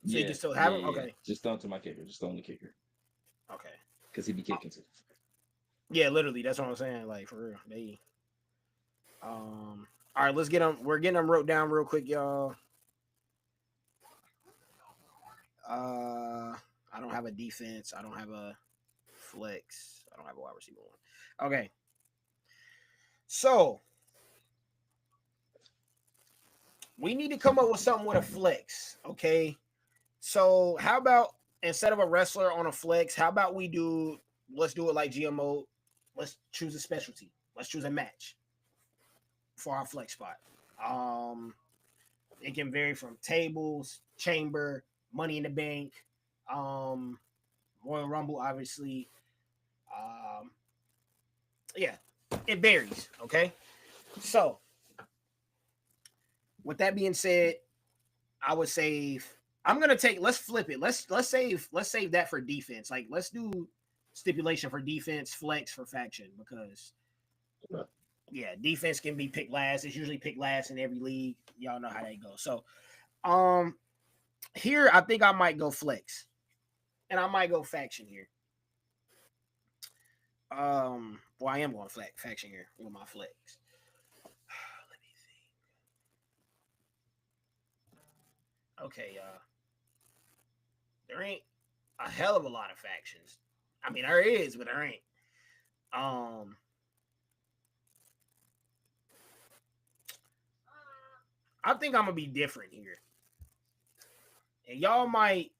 So you can still have him? Okay. Just throw him to my kicker. Just throw him the kicker. Okay. Because he'd be kicking too. Yeah, literally. That's what I'm saying. Like, for real. They. All right, let's get them. We're getting them wrote down real quick, y'all. I don't have a defense. I don't have a flex. I don't have a wide receiver one. Okay. So we need to come up with something with a flex. Okay. So how about instead of a wrestler on a flex, how about let's do it like GMO. Let's choose a specialty. Let's choose a match for our flex spot. It can vary from tables, chamber, Money in the Bank, Royal Rumble, obviously. Yeah, it varies. Okay, so with that being said, I would save. I'm gonna take. Let's flip it. Let's save that for defense. Like, let's do stipulation for defense, flex for faction, because yeah, defense can be picked last. It's usually picked last in every league. Y'all know how they go. So, here I think I might go flex, and I might go faction here. Well, I am going faction here with my flex. Let me think. Okay, there ain't a hell of a lot of factions. I mean, there is, but there ain't. I think I'm gonna be different here, and y'all might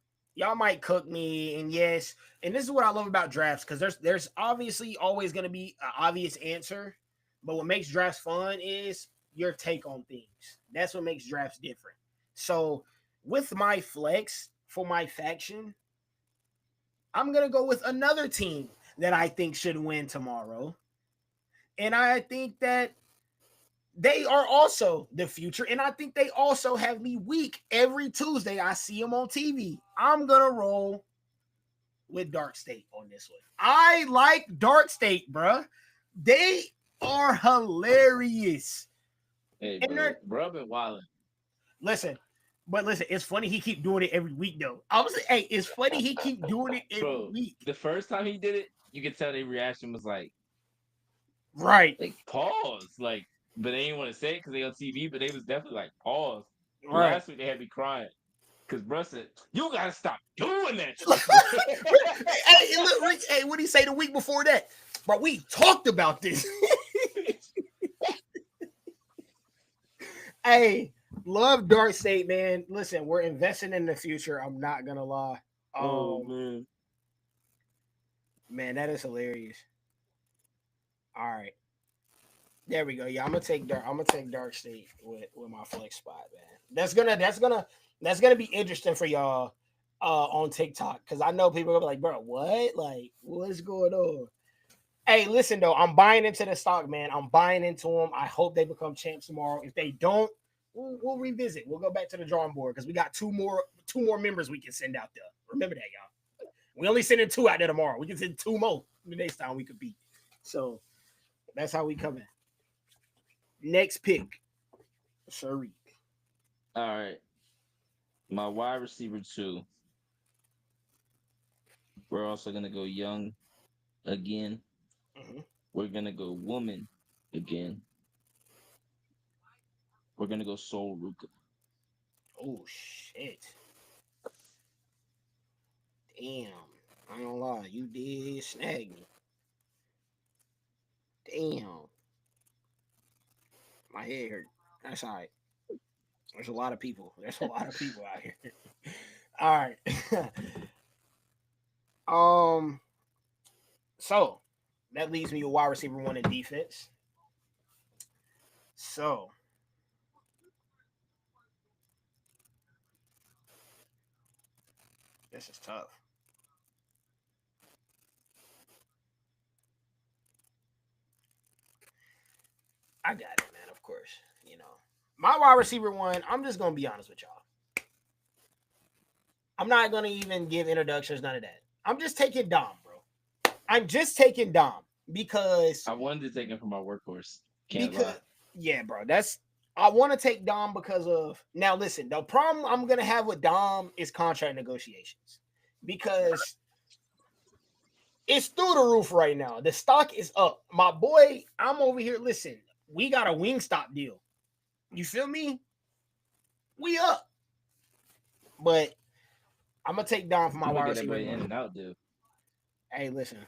cook me. And yes, and this is what I love about drafts, because there's obviously always gonna be an obvious answer, but what makes drafts fun is your take on things. That's what makes drafts different. So with my flex for my faction, I'm gonna go with another team that I think should win tomorrow, and I think that they are also the future, and I think they also have me weak every Tuesday. I see them on TV. I'm gonna roll with Dark State on this one. I like Dark State, bruh. They are hilarious. Hey, bro, been wilding. Listen, it's funny he keep doing it every week though. I was like, hey, it's funny he keep doing it every week. The first time he did it, you could tell their reaction was like, right, like pause, like. But they didn't want to say it because they on TV, but they was definitely like, pause. Right. Last week they had me crying. Because bruh said, you gotta stop doing that Hey, shit, bruh. look, Rick, hey, what did he say the week before that? Bro, we talked about this. Hey, love Dark State, man. Listen, we're investing in the future. I'm not gonna lie. Oh man. Man, that is hilarious. All right. There we go. Yeah, I'm gonna take Dark State with my flex spot, man. That's gonna be interesting for y'all on TikTok because I know people are gonna be like, bro, what? Like, what's going on? Hey, listen though, I'm buying into the stock, man. I'm buying into them. I hope they become champs tomorrow. If they don't, we'll revisit. We'll go back to the drawing board because we got two more members we can send out there. Remember that, y'all. We only sending two out there tomorrow. We can send two more the next time we compete. So that's how we come in. Next pick, Sharik. All right. My wide receiver 2. We're also gonna go young again. Mm-hmm. We're gonna go woman again. We're gonna go Soul Ruka. Oh shit! Damn, I ain't gonna lie, you did snag me. Damn, my head hurt. That's all right. There's a lot of people. There's a lot of people out here. All right. um. So that leaves me a wide receiver 1 in defense. So this is tough. I got it, man. Of course, you know my wide receiver 1. I'm just gonna be honest with y'all. I'm not gonna even give introductions. None of that. I'm just taking Dom, bro. I'm just taking Dom because I wanted to take him for my workhorse. Can't because lie. yeah, bro. That's I want to take Dom because of now. Listen, the problem I'm gonna have with Dom is contract negotiations because it's through the roof right now. The stock is up. My boy, I'm over here. Listen, we got a Wingstop deal. You feel me? We up. But I'm gonna take Dom for my I'm gonna wide get that receiver boy in one. and out, dude. Hey, listen.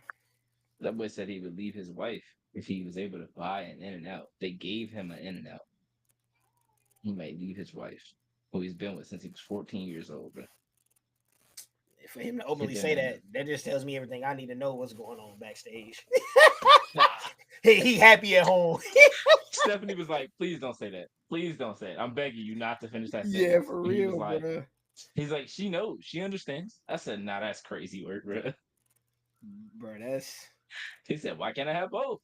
That boy said he would leave his wife if he was able to buy an in and out. They gave him an in and out. He might leave his wife, who he's been with since he was 14 years old, bro. For him to Hit openly them say in. that just tells me everything I need to know what's going on backstage. Nah. He happy at home. Stephanie was like, please don't say that. Please don't say it. I'm begging you not to finish that Yeah, sentence. for And he was real, like, bro. he's like, she knows. She understands. I said, nah, that's crazy work, bro. Bro, that's He said, why can't I have both?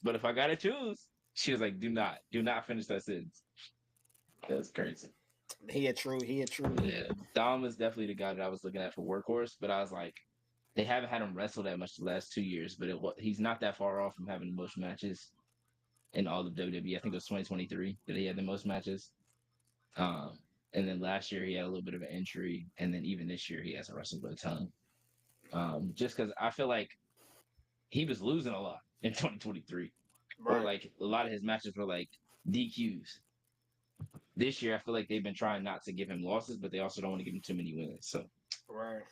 But if I gotta choose, she was like, do not finish that sentence. That's crazy. he a true. Yeah. Dom is definitely the guy that I was looking at for workhorse, but I was like, they haven't had him wrestle that much the last 2 years, but he's not that far off from having the most matches in all of WWE. I think it was 2023 that he had the most matches. Um, and then last year he had a little bit of an injury, and then even this year he hasn't wrestled a ton. Just because I feel like he was losing a lot in 2023, or Right. like a lot of his matches were like DQs. This year I feel like they've been trying not to give him losses, but they also don't want to give him too many wins. So Right.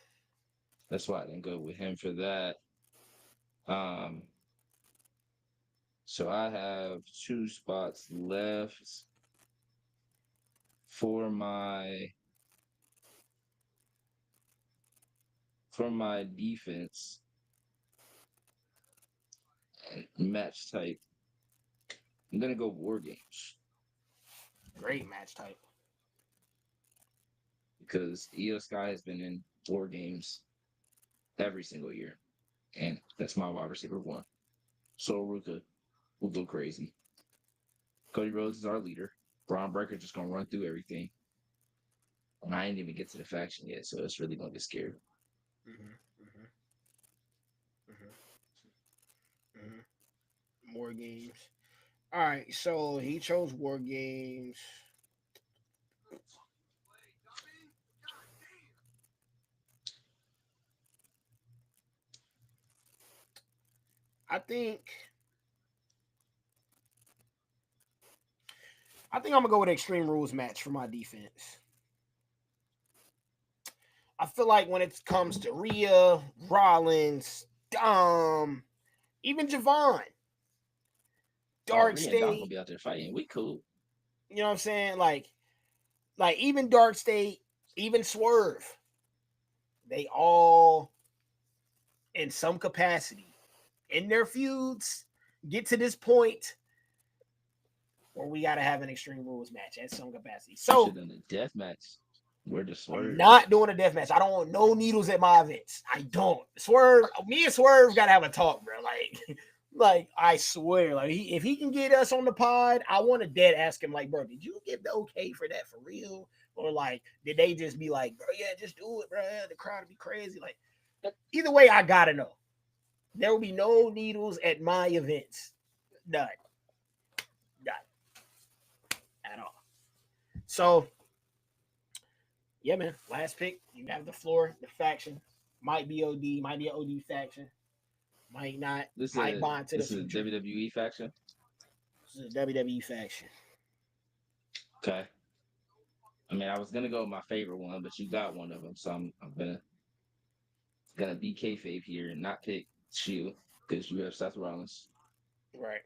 that's why I didn't go with him for that. Um, so I have 2 spots left for my defense match type. I'm gonna go War Games Great match type. because Io Sky has been in War Games every single year, and that's my wide receiver 1. So Ruka will go crazy. Cody Rhodes is our leader. Braun Breaker just gonna run through everything. And I didn't even get to the faction yet, so it's really gonna get scary. Mm-hmm, mm-hmm, mm-hmm. War games. All right, so he chose war games. I think. I think I'm gonna go with Extreme Rules match for my defense. I feel like when it comes to Rhea, Rollins, even Javon, Oh, Dark Rhea and Dom gonna State, be out there fighting. We cool. you know what I'm saying? Like even Dark State, even Swerve, they all in some capacity in their feuds get to this point where we got to have an Extreme Rules match at some capacity. So Should have done a death match. We're the I'm Swerve. not doing a death match. I don't want no needles at my events. I don't. Swerve, me and Swerve gotta have a talk, bro. Like I swear, like if he can get us on the pod, I want to dead ask him, like, bro, did you get the okay for that for real? Or like, did they just be like, bro, yeah, just do it, bro? The crowd would be crazy. Like, either way, I gotta know. There will be no needles at my events. None. None. At all. So, yeah, man. Last pick. You have the floor. The faction might be OD. Might be an OD faction. Might not. This Might is bond to the this is a future. WWE faction. This is a WWE faction. Okay. I mean, I was gonna go with my favorite one, but you got one of them, so I'm gonna be kayfabe here and not pick Shield because you have Seth Rollins. Right.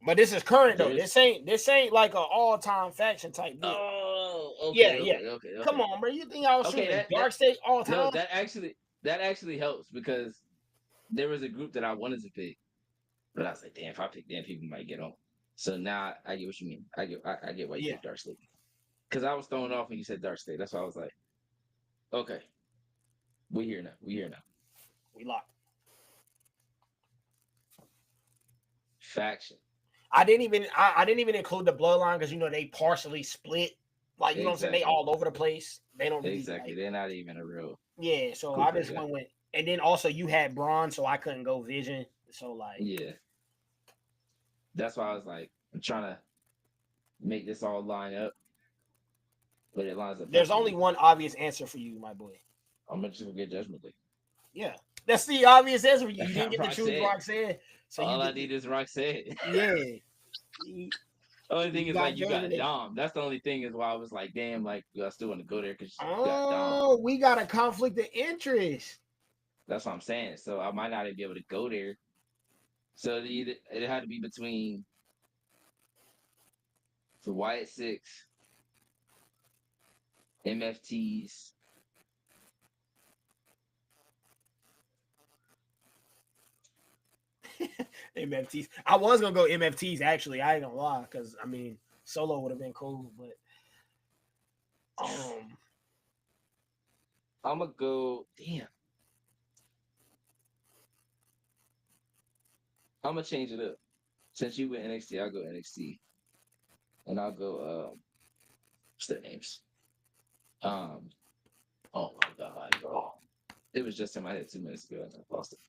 But this is current though. There's This ain't like an all time faction type deal. oh Yeah, okay yeah. okay okay Come okay on, bro. You think I was okay shooting that Dark State all no time? that actually helps because there was a group that I wanted to pick, but I was like, damn, if I pick them, people might get on. So now I get what you mean. I get why you Yeah. picked Dark State because I was thrown off when you said Dark State. That's why I was like, okay, we here now. We here now. We locked. Faction. I didn't even include the bloodline because you know they partially split. Like you know what I'm saying? They Exactly. all over the place. They don't really Exactly. like, They're not even a real yeah. So group I right just now. went with, and then also you had Braun, so I couldn't go Vision. So like, Yeah. That's why I was like, I'm trying to make this all line up, but it lines up. there's perfectly. only one obvious answer for you, my boy. I'm gonna just get Judgment League. Yeah, that's the obvious answer for you. You didn't get to choose Roxanne. Roxanne, so All you I need is Roxanne. yeah. You, Only thing you is got like you got Judgment. Dom. That's the only thing is why I was like, damn, like I still want to go there because you got Dom. Oh, we got a conflict of interest. That's what I'm saying. So I might not even be able to go there. So it had to be between the Wyatt Six, MFTs. MFTs. I was gonna go MFTs actually. I ain't gonna lie, because I mean Solo would have been cool, but I'm gonna go. Damn. I'm gonna change it up. Since you went NXT, I'll go NXT, and I'll go. What's their names? Oh my god, bro! It was just in my head 2 minutes ago, and I lost it.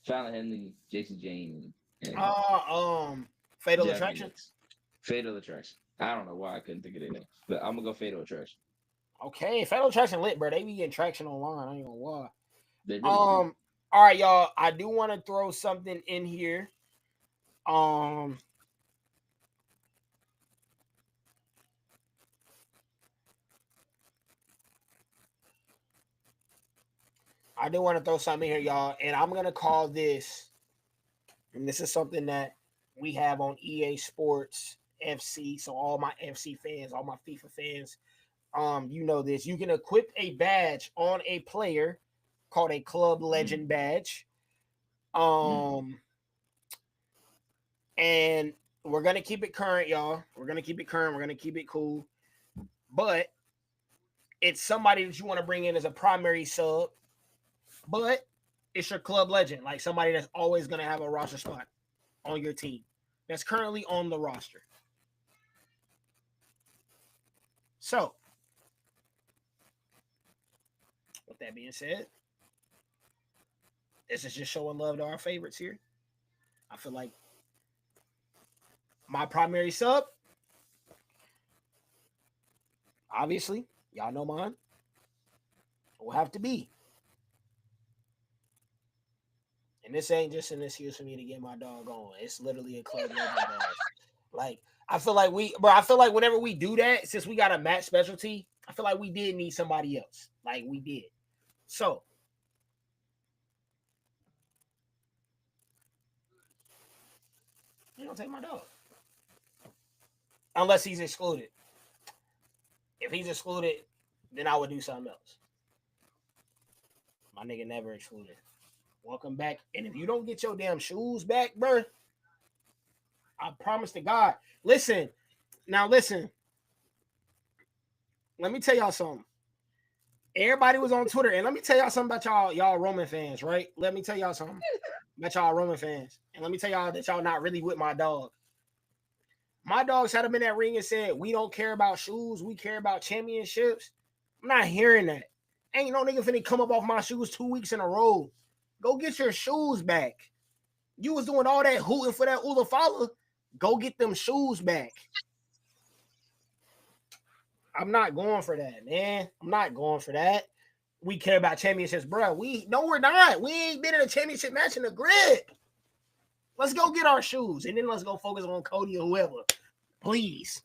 Fallon Henley, Jason Jane, and Fatal Jasmine Attraction. Woods. Fatal Attraction. I don't know why I couldn't think of their names, but I'm gonna go Fatal Attraction. Okay, Fatal Attraction lit, bro. They be getting traction online. I ain't gonna lie. They really do. All right, y'all. I do want to throw something in here. I do want to throw something in here, y'all, and I'm gonna call this, and this is something that we have on EA Sports FC. So all my FC fans, all my FIFA fans, you know this. You can equip a badge on a player called a Club Legend badge. And we're gonna keep it current, y'all. We're gonna keep it current. We're gonna keep it cool. But it's somebody that you want to bring in as a primary sub, but it's your club legend, like somebody that's always gonna have a roster spot on your team that's currently on the roster. So, with that being said, this is just showing love to our favorites here. I feel like my primary sub, obviously, y'all know mine, will have to be. And this ain't just an excuse for me to get my dog on. It's literally a club legend badge. Like I feel like I feel like whenever we do that, since we got a match specialty, I feel like we did need somebody else. Like we did. So you don't take my dog unless he's excluded. If he's excluded, then I would do something else. My nigga never excluded. Welcome back. And if you don't get your damn shoes back, bro, I promise to God. Listen. Let me tell y'all something. Everybody was on Twitter, and let me tell y'all something about y'all Roman fans, right? Let me tell y'all something about y'all Roman fans. And let me tell y'all that y'all not really with my dog. My dog sat up in that ring and said, we don't care about shoes, we care about championships. I'm not hearing that. Ain't no nigga finna come up off my shoes 2 weeks in a row. Go get your shoes back. You was doing all that hooting for that Ulafala. Go get them shoes back. I'm not going for that, man. I'm not going for that. We care about championships, bro. We're not. We ain't been in a championship match in the grip. Let's go get our shoes, and then let's go focus on Cody or whoever, please.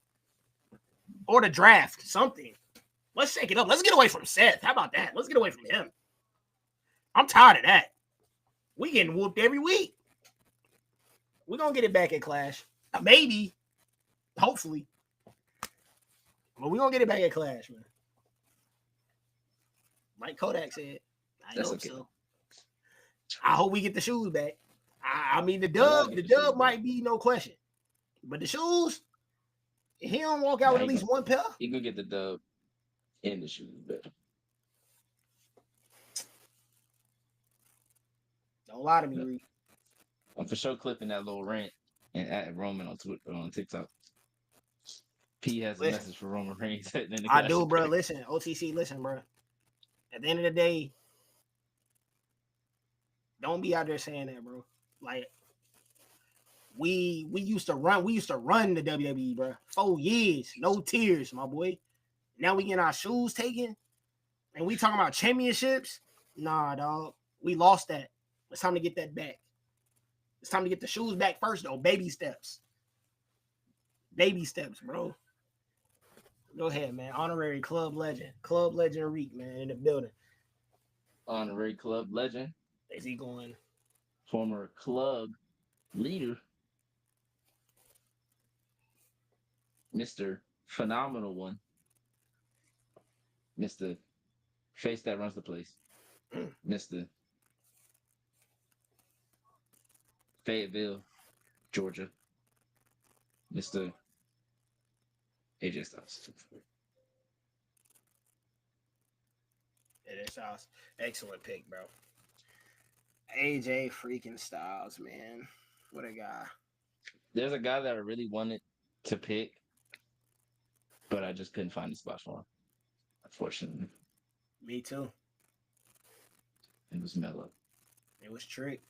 Or the draft, something. Let's shake it up. Let's get away from Seth. How about that? Let's get away from him. I'm tired of that. We getting whooped every week. We're going to get it back at Clash. Maybe. Hopefully. But we're going to get it back at Clash, man. Like Kodak said. I hope so. I hope we get the shoes back. I mean, the dub might be no question. But the shoes, he don't walk out with at least one pair. He could get the dub and the shoes back. Don't lie to me, Reed. I'm for sure clipping that little rant and at Roman on Twitter, on TikTok. P has a message for Roman Reigns. I do, bro. Listen, OTC, listen, bro. At the end of the day, don't be out there saying that, bro. Like, we used to run the WWE, bro. 4 years, no tears, my boy. Now we getting our shoes taken, and we talking about championships. Nah, dog. We lost that. It's time to get that back. It's time to get the shoes back first, though. Baby steps. Baby steps, bro. Go ahead, man. Honorary club legend. Club legend Reek, man, in the building. Honorary club legend. Is he going? Former club leader. Mr. Phenomenal One. Mr. Face that runs the place. Mr. Fayetteville, Georgia. Mr. AJ Styles. AJ Styles. Excellent pick, bro. AJ freaking Styles, man. What a guy. There's a guy that I really wanted to pick, but I just couldn't find the spot for him. Unfortunately. Me too. It was Melo. It was Trick.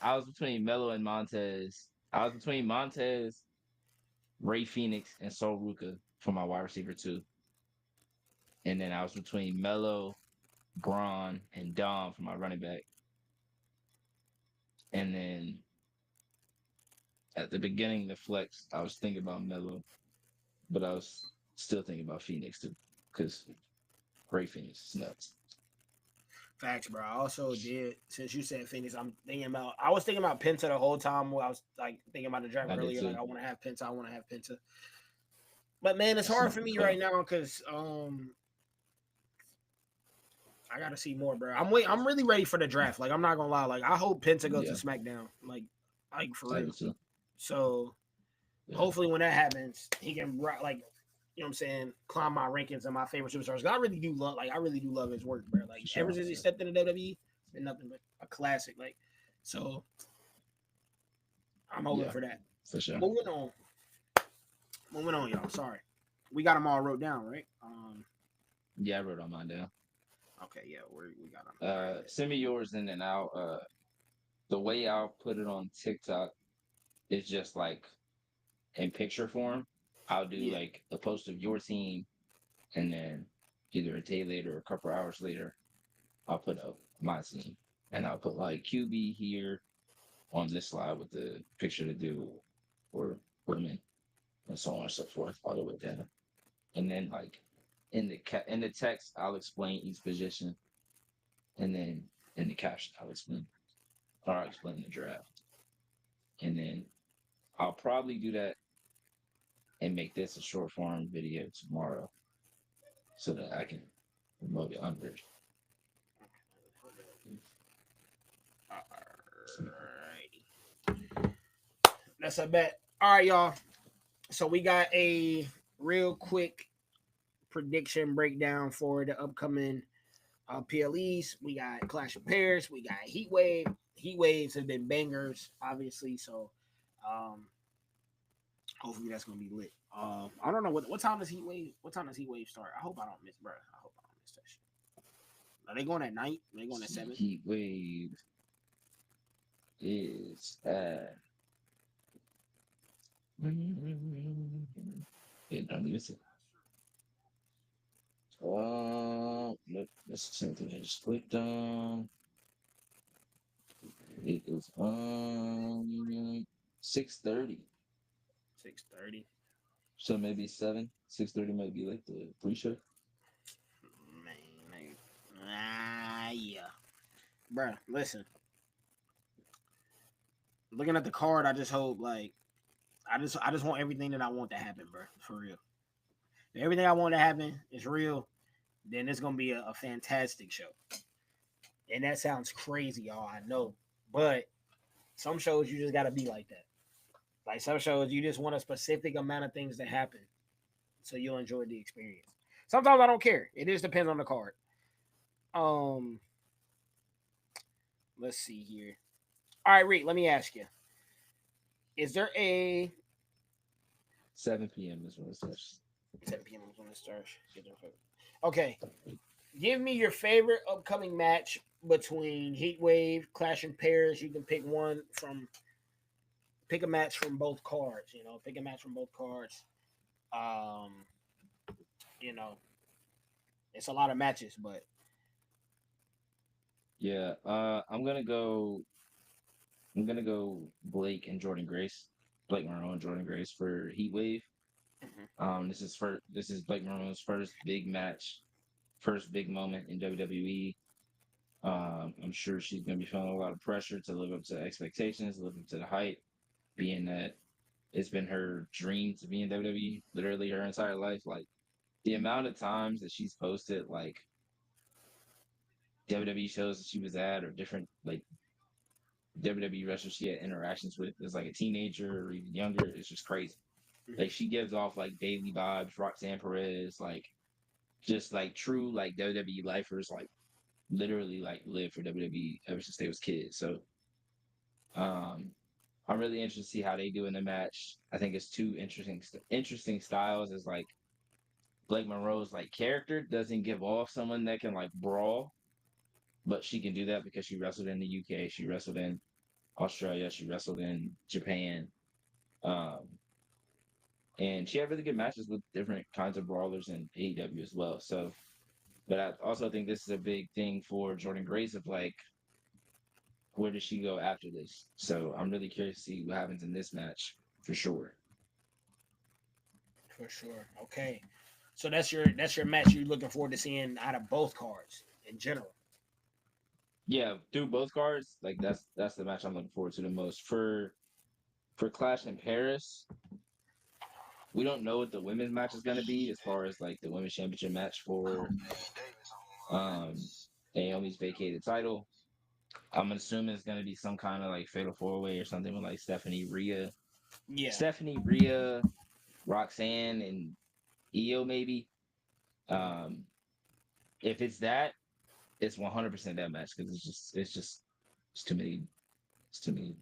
I was between Melo and Montez. I was between Montez, Ray Phoenix, and Sol Ruka for my wide receiver 2. And then I was between Melo, Braun, and Dom for my running back. And then at the beginning of the flex, I was thinking about Melo, but I was still thinking about Phoenix too, because Ray Phoenix is nuts. Facts, bro. I also did, since you said Phoenix, I was thinking about Penta the whole time while I was like thinking about the draft earlier. Like, I want to have Penta. But man, it's hard for me right now because I gotta see more, bro. I'm really ready for the draft. Like, I'm not gonna lie. Like, I hope Penta goes to SmackDown. Like for real. So hopefully when that happens, he can like, you know what I'm saying, climb my rankings and my favorite superstars. I really do love his work, bro. Like, ever since he stepped into WWE, it's been nothing but a classic. Like, so I'm hoping for that. For sure. Moving on, y'all. Sorry. We got them all wrote down, right? Yeah, I wrote all mine down. Okay, yeah, we got them. Send me yours and then I'll the way I'll put it on TikTok is just like in picture form. I'll do like a post of your team, and then either a day later or a couple hours later, I'll put up my team, and I'll put like QB here on this slide with the picture to do for women, and so on and so forth, all the way down. And then like in the text, I'll explain each position, and then in the caption, I'll explain the draft, and then I'll probably do that and make this a short form video tomorrow, so that I can promote it under. Alrighty. That's a bet. All right, y'all. So we got a real quick prediction breakdown for the upcoming PLEs. We got Clash of Pairs. We got Heat Wave. Heat Waves have been bangers, obviously. So hopefully that's gonna be lit. I don't know what time does Heat Wave. What time does Heat Wave start? I hope I don't miss, bro. I hope I don't miss that shit. Are they going at night? Are they going at 7? Heat Wave is at. Yeah, don't miss it. Look, that's the same thing I just clicked on. It is 6:30. 6:30. So maybe 7. 6:30 might be like the pre-show. Man, yeah, bruh. Listen, looking at the card, I just hope I just want everything that I want to happen, bruh. For real. If everything I want to happen is real, then it's gonna be a fantastic show. And that sounds crazy, y'all. I know, but some shows you just gotta be like that. Like some shows, you just want a specific amount of things to happen, so you'll enjoy the experience. Sometimes I don't care. It just depends on the card. Um, let's see here. All right, Reed, let me ask you: is there a 7 p.m. is when it starts. 7 p.m. is when it starts? Okay, give me your favorite upcoming match between Heat Wave, Clash and Pairs. You can pick pick a match from both cards. Pick a match from both cards. Um, you know, it's a lot of matches, but Yeah, I'm gonna go Blake and Jordan Grace. Blake Monroe and Jordan Grace for Heat Wave. This is Blake Monroe's first big match, first big moment in WWE. I'm sure she's gonna be feeling a lot of pressure to live up to expectations, live up to the hype, being that it's been her dream to be in WWE literally her entire life. Like the amount of times that she's posted like WWE shows that she was at or different like WWE wrestlers she had interactions with as like a teenager or even younger, it's just crazy. Like she gives off like daily vibes, Roxanne Perez, like just like true like WWE lifers, like literally like live for WWE ever since they was kids. So um I'm really interested to see how they do in the match. I think it's two interesting styles. Is like Blake Monroe's like character doesn't give off someone that can like brawl, but she can do that because she wrestled in the UK, she wrestled in Australia, she wrestled in Japan, um, and she had really good matches with different kinds of brawlers in AEW as well. So, but I also think this is a big thing for Jordan Grace of like, where does she go after this? So I'm really curious to see what happens in this match for sure. for sure. Okay, so that's your match you're looking forward to seeing out of both cards in general. Yeah, through both cards, like that's the match I'm looking forward to the most. For Clash in Paris, we don't know what the women's match is gonna be as far as like the women's championship match for um Naomi's vacated title. I'm assuming it's gonna be some kind of like fatal 4-way or something with like Yeah, Stephanie, Rhea, Roxanne, and Io maybe. Um, if it's that, it's 100% that match because it's too many, it's too many,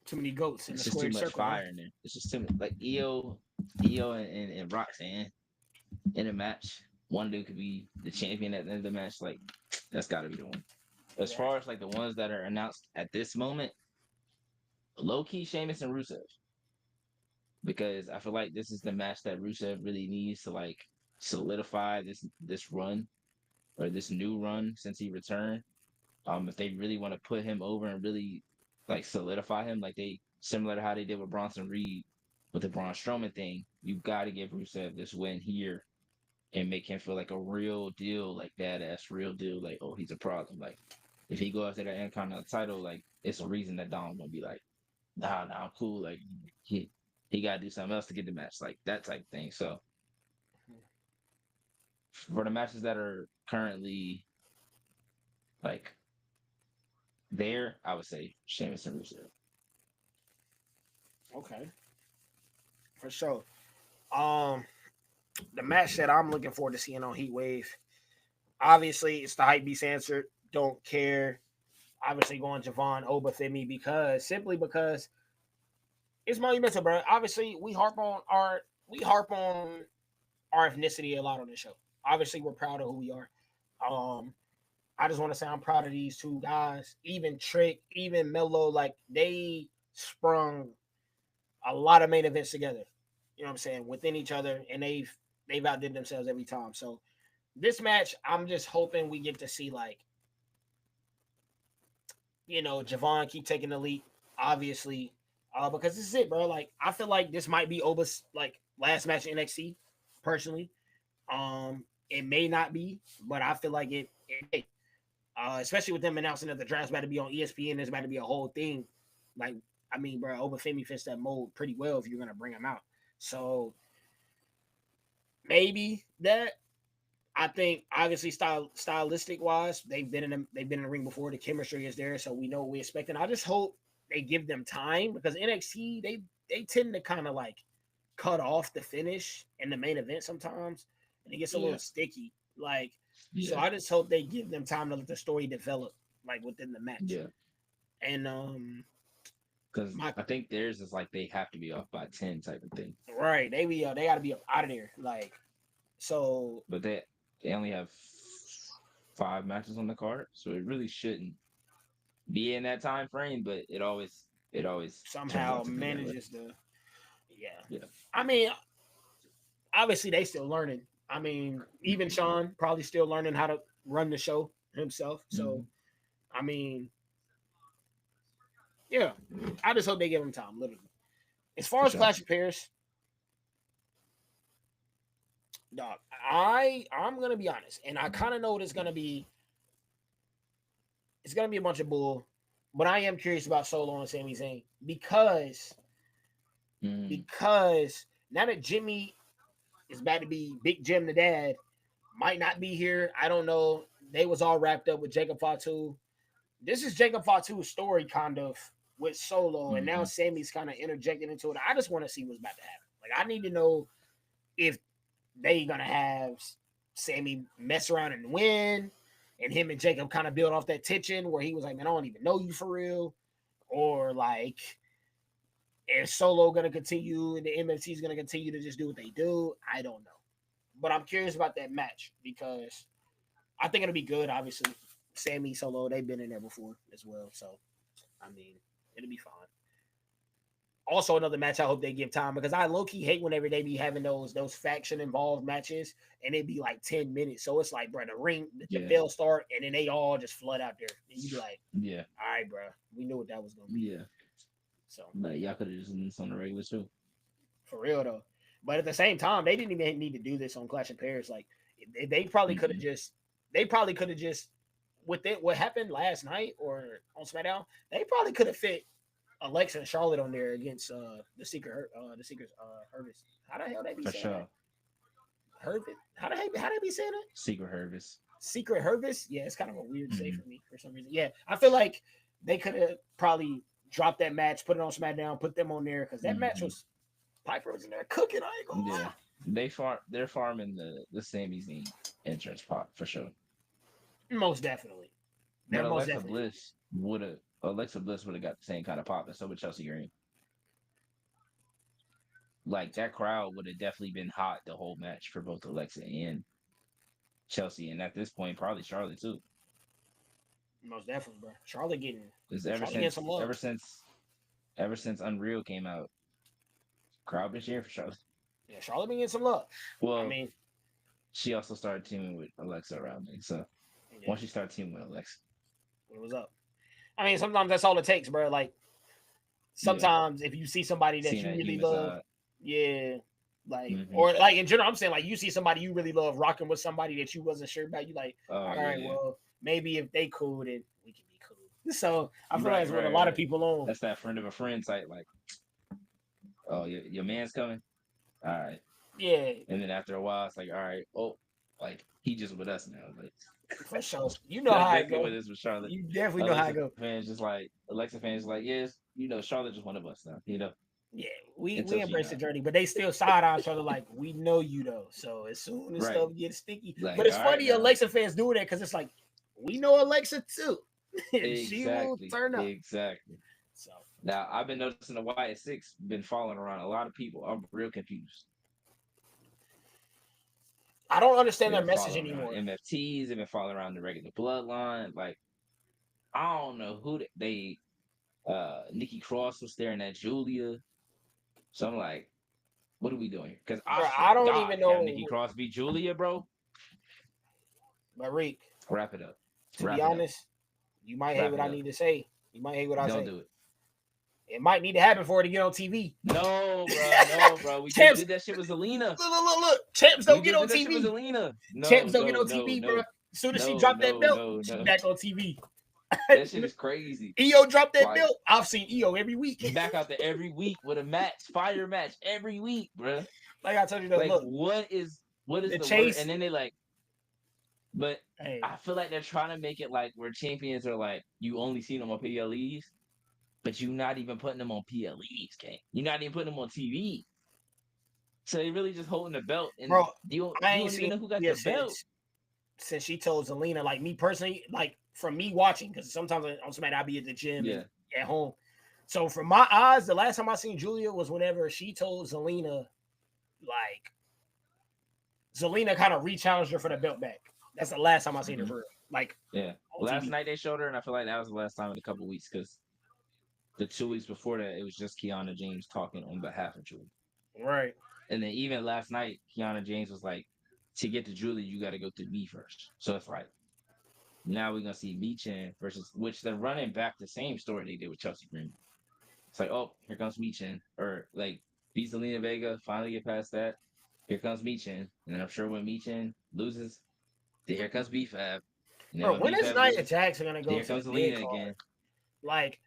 too many goats in the it's just too squared much circle, huh? fire in there. It's just too much like Io and Roxanne in a match. One dude could be the champion at the end of the match. Like that's got to be the one. As Yeah. far as like the ones that are announced at this moment, low key Sheamus and Rusev, because I feel like this is the match that Rusev really needs to like solidify this run or this new run since he returned. If they really want to put him over and really like solidify him, like they similar to how they did with Bronson Reed with the Braun Strowman thing. You got to give Rusev this win here and make him feel like a real deal, like badass, real deal. Like, oh, he's a problem. Like, if he go after that Intercontinental title, like it's a reason that Dom gonna be like, nah, I'm cool. Like, he got to do something else to get the match, like that type of thing. So, for the matches that are currently like there, I would say Sheamus and Rusev. Okay, for sure. Um, the match that I'm looking forward to seeing on Heat Wave, obviously, it's the hype beast answer. Don't care. Obviously, going Javon Obafemi because it's monumental, bro. Obviously, we harp on our ethnicity a lot on this show. Obviously, we're proud of who we are. Um, I just want to say I'm proud of these two guys. Even Trick, even Melo, like they sprung a lot of main events together. You know what I'm saying? Within each other, and they've outdid themselves every time. So this match, I'm just hoping we get to see like, Javon keep taking the lead, obviously. Because this is it, bro. Like, I feel like this might be Oba's like last match in NXT, personally. It may not be, but I feel like it may. Especially with them announcing that the draft's about to be on ESPN, there's about to be a whole thing. Like, I mean, bro, Obafemi fits that mold pretty well if you're gonna bring him out. So maybe that. I think obviously stylistic wise, they've been in the ring before. The chemistry is there, so we know what we expect. And I just hope they give them time because NXT they tend to kind of like cut off the finish in the main event sometimes, and it gets a little Yeah, sticky. Like, so yeah, I just hope they give them time to let the story develop, like within the match. yeah. And Because my I think theirs is like they have to be off by 10 type of thing. right, they got to be up out of there. Like, so But they only have 5 matches on the card, so it really shouldn't be in that time frame. But it always turns somehow out to be that way. manages to, yeah. Yeah. I mean, obviously they still learning. I mean, even Sean probably still learning how to run the show himself. So, Mhm. I mean, yeah, I just hope they give him time, literally. As far For as sure. Clash of Paris, dog, I'm gonna be honest, and I kind of know what it's gonna be. It's gonna be a bunch of bull, but I am curious about Solo and Sami Zayn Mm, because now that Jimmy is about to be Big Jim the dad, might not be here. I don't know. They was all wrapped up with Jacob Fatu. This is Jacob Fatu's story, kind of with Solo, and now mhm. Sammy's kind of interjected into it. I just want to see what's about to happen. Like, I need to know if they gonna have Sammy mess around and win, and him and Jacob kind of build off that tension where he was like, "Man, I don't even know you for real," or like, is Solo gonna continue and the MFT is gonna continue to just do what they do? I don't know, but I'm curious about that match because I think it'll be good. Obviously, Sammy Solo, they've been in there before as well, so I mean, it'll be fine. Also, another match I hope they give time because I low key hate whenever they be having those faction involved matches and it be like 10 minutes. So it's like, bro, the Yeah. bell start and then they all just flood out there, and you be like, Yeah. all right, bro, we knew what that was gonna be. Yeah. So But y'all could have just done this on the regular too. for real though, but at the same time, they didn't even need to do this on Clash of Paris. Like they probably could have Mm-mm. just, with it what happened last night or on SmackDown, they probably could have fit Alexa and Charlotte on there against the secret Hervis. How the hell they be For saying that? sure. Hervis? How they be saying that? Secret Hervis. Secret Hervis? Yeah, it's kind of a weird say Hmm. for me for some reason. Yeah, I feel like they could have probably dropped that match, put it on SmackDown, put them on there because that match Hmm. was Piper was in there cooking. I ain't gonna Yeah. lie. They're farming the Sami Zayn entrance pot for sure. Most definitely, they're But most definitely doing Alexa Bliss would have got the same kind of pop, and so would Chelsea Green. Like that crowd would have definitely been hot the whole match for both Alexa and Chelsea, and at this point probably Charlotte too. it. Most definitely, bro. Because Charlotte getting some love. ever since Unreal came out, crowd been cheering for Charlotte. Yeah, Charlotte been getting some love. I Well, mean, she also started teaming with Alexa around me. So yeah, once you start teaming with Alexa, it was up. I mean, sometimes that's all it takes, bro. Like Yeah, sometimes if you see somebody that seeing you that really human love, side. yeah, like Hmm. or like in general, I'm saying like you see somebody you really love rocking with somebody that you wasn't sure about, you like, Oh all yeah, right, yeah. well, maybe if they cool, then we can be cool. So I feel like Right, that's what a right, lot of right. people on. That's that friend of a friend type. Like, oh, your man's coming. All right. Yeah, And then after a while, it's like, all right, oh, like he just with us now. Like for sure. You know that's how it basically go. what it is with Charlotte. You definitely know how it Alexa go. fans just like Alexa fans like, yes, Charlotte just one of us now, Yeah, we until she embrace the not. journey, but they still side on each other like we know you though. So as soon as Right. stuff gets sticky, but Like, it's all right funny now. Alexa fans doing that because it's like we know Alexa too, and she will Exactly. turn up. Exactly. So Now I've been noticing the YS6 been following around a lot of people. I'm real confused. I don't understand They've their been message following around anymore. MFTs, they've been following around the regular bloodline. Like, I don't know who they Nikki Cross was staring at Julia. So I'm like, what are we doing? Because I Bro, swear I to don't God, even have Nikki know, Cross beat Julia, bro. Marik. Wrap it up. To be Wrap it up. honest, you might hate Wrap what it I up. need to say. You might hate what I Don't say. do it. It might need to happen for her to get on TV. No, bro. No, bro. We just Champs, did that shit with Zelina. look. Champs We don't get just on did that shit with TV. Zelina. Champs No, don't get no, on no, TV, bro. no. As soon as she No, dropped that no, belt, no, she no. back on TV. That shit is crazy. EO dropped that Like, belt. I've seen EO every week. back out there every week with a match, fire match every week, bro. Like I told you, though, Like, look, what is the the word? chase. And then they like, but Hey, I feel like they're trying to make it like where champions are like you only see them on PLEs, but you're not even putting them on PLEs, gang. You're not even putting them on TV. So they really just holding the belt, and bro, I you ain't don't even seen know who got yeah the belt. since she told Zelina. Like me personally, like from me watching, because sometimes on Smack I'll be at the gym Yeah, and at home. So from my eyes, the last time I seen Julia was whenever she told Zelina, like Zelina kind of re-challenged her for the belt back. That's the last time I seen her hmm, for real. Like yeah. on Last TV. night they showed her, and I feel like that was the last time in a couple weeks because the 2 weeks before that it was just Kiana James talking on behalf of Julie. Right. And then even last night, Kiana James was like, to get to Julie, you got to go through me first. So it's like, now we're going to see Michin versus, which they're running back the same story they did with Chelsea Green. It's like, oh, here comes Michin. Or like, beat Zelina Vega, finally get past that. Here comes Michin. And I'm sure when Michin loses, then here comes BFAB. And then Bro, when when is BFAB Nia loses, Jackson gonna then go here to the comes mid Zelina card? again. Like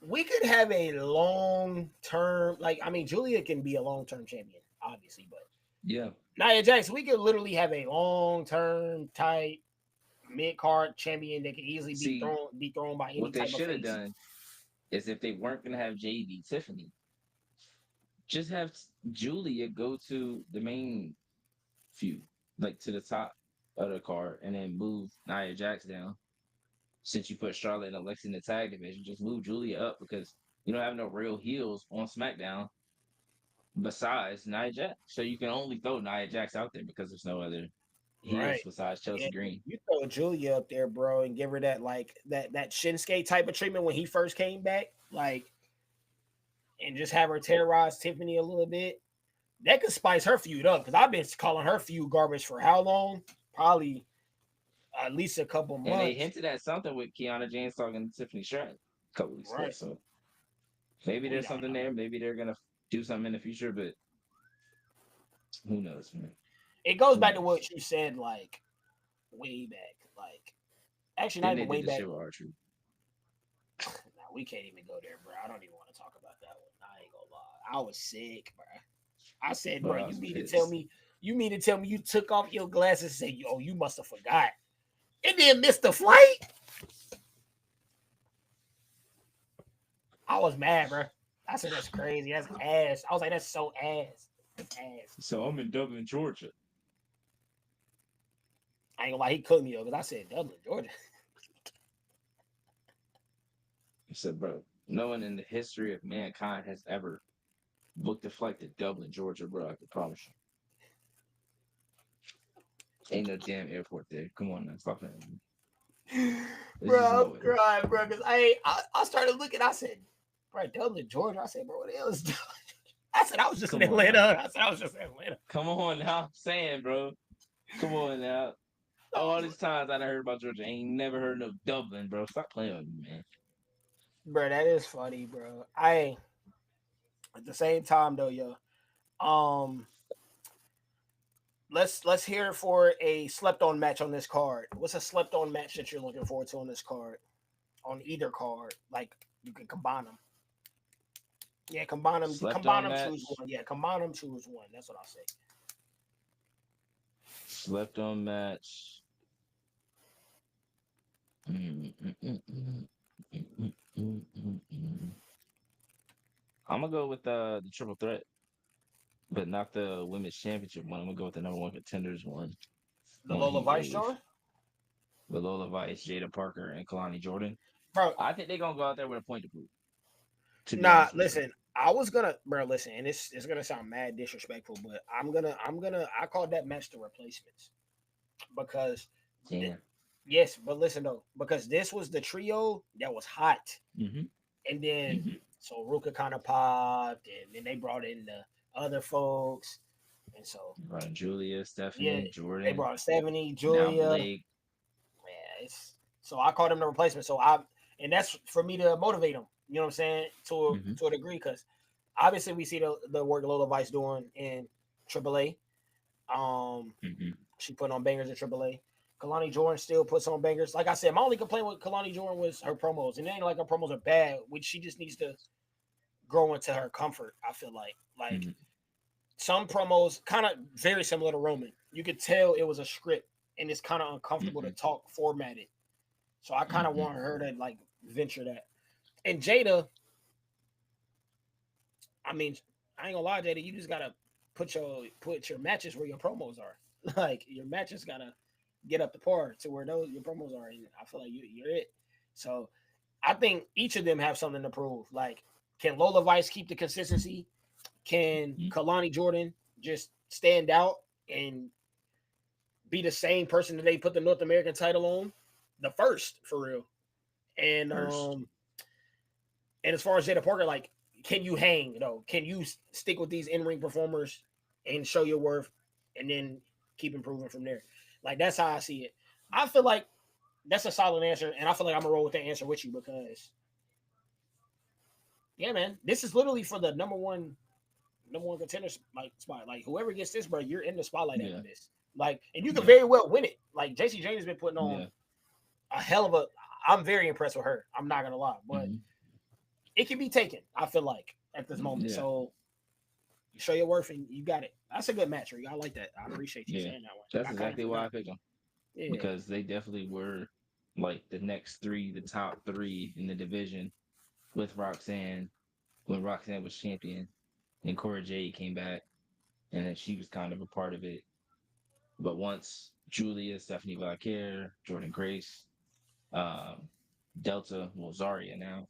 we could have a long term. Like I mean, Julia can be a long term champion, obviously, but Yeah. Nia Jax, we could literally have a long term tight mid card champion that can easily See, be thrown by any what they type of should have face. done is if they weren't going to have JB Tiffany, just have Julia go to the main feud, like to the top of the card, and then move Nia Jax down. Since you put Charlotte and Alexa in the tag division, just move Julia up because you don't have no real heels on SmackDown besides Nia Jax. So you can only throw Nia Jax out there because there's no other heels Right. besides Chelsea And Green. you throw Julia up there, bro, and give her that like that Shinsuke type of treatment when he first came back, like, and just have her terrorize Tiffany a little bit. That could spice her feud up because I've been calling her feud garbage for how long? Probably at least a couple And they months. hinted at something with Kiana James talking to Tiffany Stratton a couple weeks ago. Right. So maybe We there's don't something know. there. Maybe they're gonna do something in the future, but who knows, man? It goes Who back to knows? what you said, like way back. Like actually not Then they even way did the back. shit with R-Truth. No, we can't even go there, bro. I don't even want to talk about that one. I ain't gonna lie. I was sick, bro. I said, bro, Bro, I was pissed. you mean to tell me you took off your glasses and said, oh, you must have forgot. And then missed the flight? I was mad, bro. I said, that's crazy. That's ass. I was like, that's so ass. That's ass. So I'm in Dublin, Georgia. I ain't gonna lie, he cooked me though, because I said Dublin, Georgia. I said, bro, no one in the history of mankind has ever booked a flight to Dublin, Georgia, bro. I can promise you. Ain't no damn airport there. Come on now, stop that. There's just Bro, no I'm way. crying, bro, because I started looking. I said, bro, Dublin, Georgia. I said, bro, what the hell is Dublin? I said, I was just Come in on now. Atlanta. I said, I was just in Atlanta. Come on now. I'm saying, bro. Come on now. All these times I done heard about Georgia, ain't never heard of Dublin, bro. Stop playing with me, man. Bro, that is funny, bro. I at the same time though, yo. Um, let's hear it for a slept on match on this card. What's a slept on match that you're looking forward to on this card? On either card, like you can combine them. Yeah, combine them. Slept Combine on them. match. Choose one. Yeah, combine them. Choose one. That's what I'll say. Slept on match. I'm gonna go with the triple threat, but not the women's championship one. I'm gonna go with the number one contenders one The on Lola Heat Vice, Wave John. with Lola Vice, Jada Parker, and Kalani Jordan. Bro, I think they're gonna go out there with a point to prove. To be nah. honest with you. Listen, I was gonna, bro. Listen, and it's gonna sound mad disrespectful, but I'm gonna. I called that match the replacements because, Damn. yes, but listen though, because this was the trio that was hot, Mm-hmm. and then Mm-hmm. so Ruka kind of popped, and then they brought in the other folks, and so Right, Julia, yeah, Stephanie, they Jordan, brought Stephanie, now Julia. Blake. Yeah, it's so I called him the replacement. So I and that's for me to motivate him. You know what I'm saying Mm-hmm. to a degree because obviously we see the work Lola Vice doing in AAA. Mm-hmm. She put on bangers in AAA. Kalani Jordan still puts on bangers. Like I said, my only complaint with Kalani Jordan was her promos, and it ain't like her promos are bad. Which she just needs to grow into her comfort. I feel like Mm-hmm. some promos kind of very similar to Roman. You could tell it was a script, and it's kind of uncomfortable to Mm-hmm. talk formatted. So I kind of Mm-hmm. want her to like venture that. And Jada, I mean, I ain't gonna lie, Jada, you just gotta put your matches where your promos are. Like your matches gotta get up the par to where those your promos are. And I feel like you're it. So I think each of them have something to prove. Like, can Lola Vice keep the consistency? Can Mm-hmm. Kalani Jordan just stand out and be the same person that they put the North American title on? The first for real. And First. and as far as Jada Parker, like, can you hang though? Can you stick with these in ring performers and show your worth, and then keep improving from there? Like that's how I see it. I feel like that's a solid answer, and I feel like I'm gonna roll with that answer with you because, yeah, man, this is literally for the number one contender like spot. Like whoever gets this, bro, you're in the spotlight Yeah. after this. Like, and you could Yeah. very well win it. Like JC Jane has been putting on Yeah. a hell of a. I'm very impressed with her. I'm not gonna lie, but Mm-hmm. it can be taken. I feel like at this moment. Yeah. So you show your worth and you got it. That's a good match, Rick. I like that. I appreciate you Yeah. saying that one. That's I exactly why I picked them yeah. because they definitely were like the next three, the top three in the division with Roxanne when Roxanne was champion and Cora Jade came back and then she was kind of a part of it. But once Julia, Stephanie Vacquer, Jordan Grace, um, Delta, well, Zarya now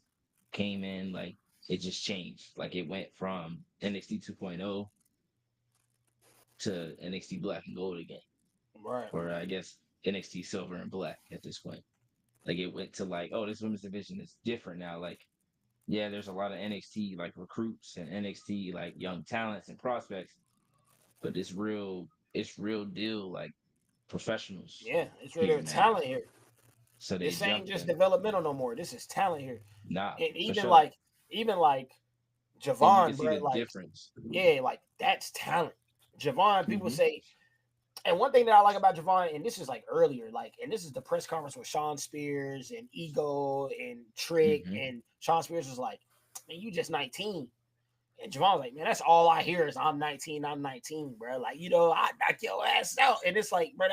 came in, like it just changed. Like it went from NXT 2.0 to NXT Black and Gold again, Right. or I guess NXT Silver and Black at this point. Like it went to like, oh, this women's division is different now. Like, yeah, there's a lot of NXT like recruits and NXT like young talents and prospects, but it's real deal like professionals Yeah, it's really here now. talent here. So they This ain't jumped just in. developmental no more. This is talent here. Nah, And for even sure. like And you can Javon, see bro, the like difference. yeah, like that's talent. Javon, people Mhm. say, and one thing that I like about Javon, and this is like earlier, like, and this is the press conference with Sean Spears and Ego and Trick, Mhm. and Sean Spears was like, man, you just 19. And Javon's like, man, that's all I hear is I'm 19, bro. Like, I knock your ass out. And it's like, bro,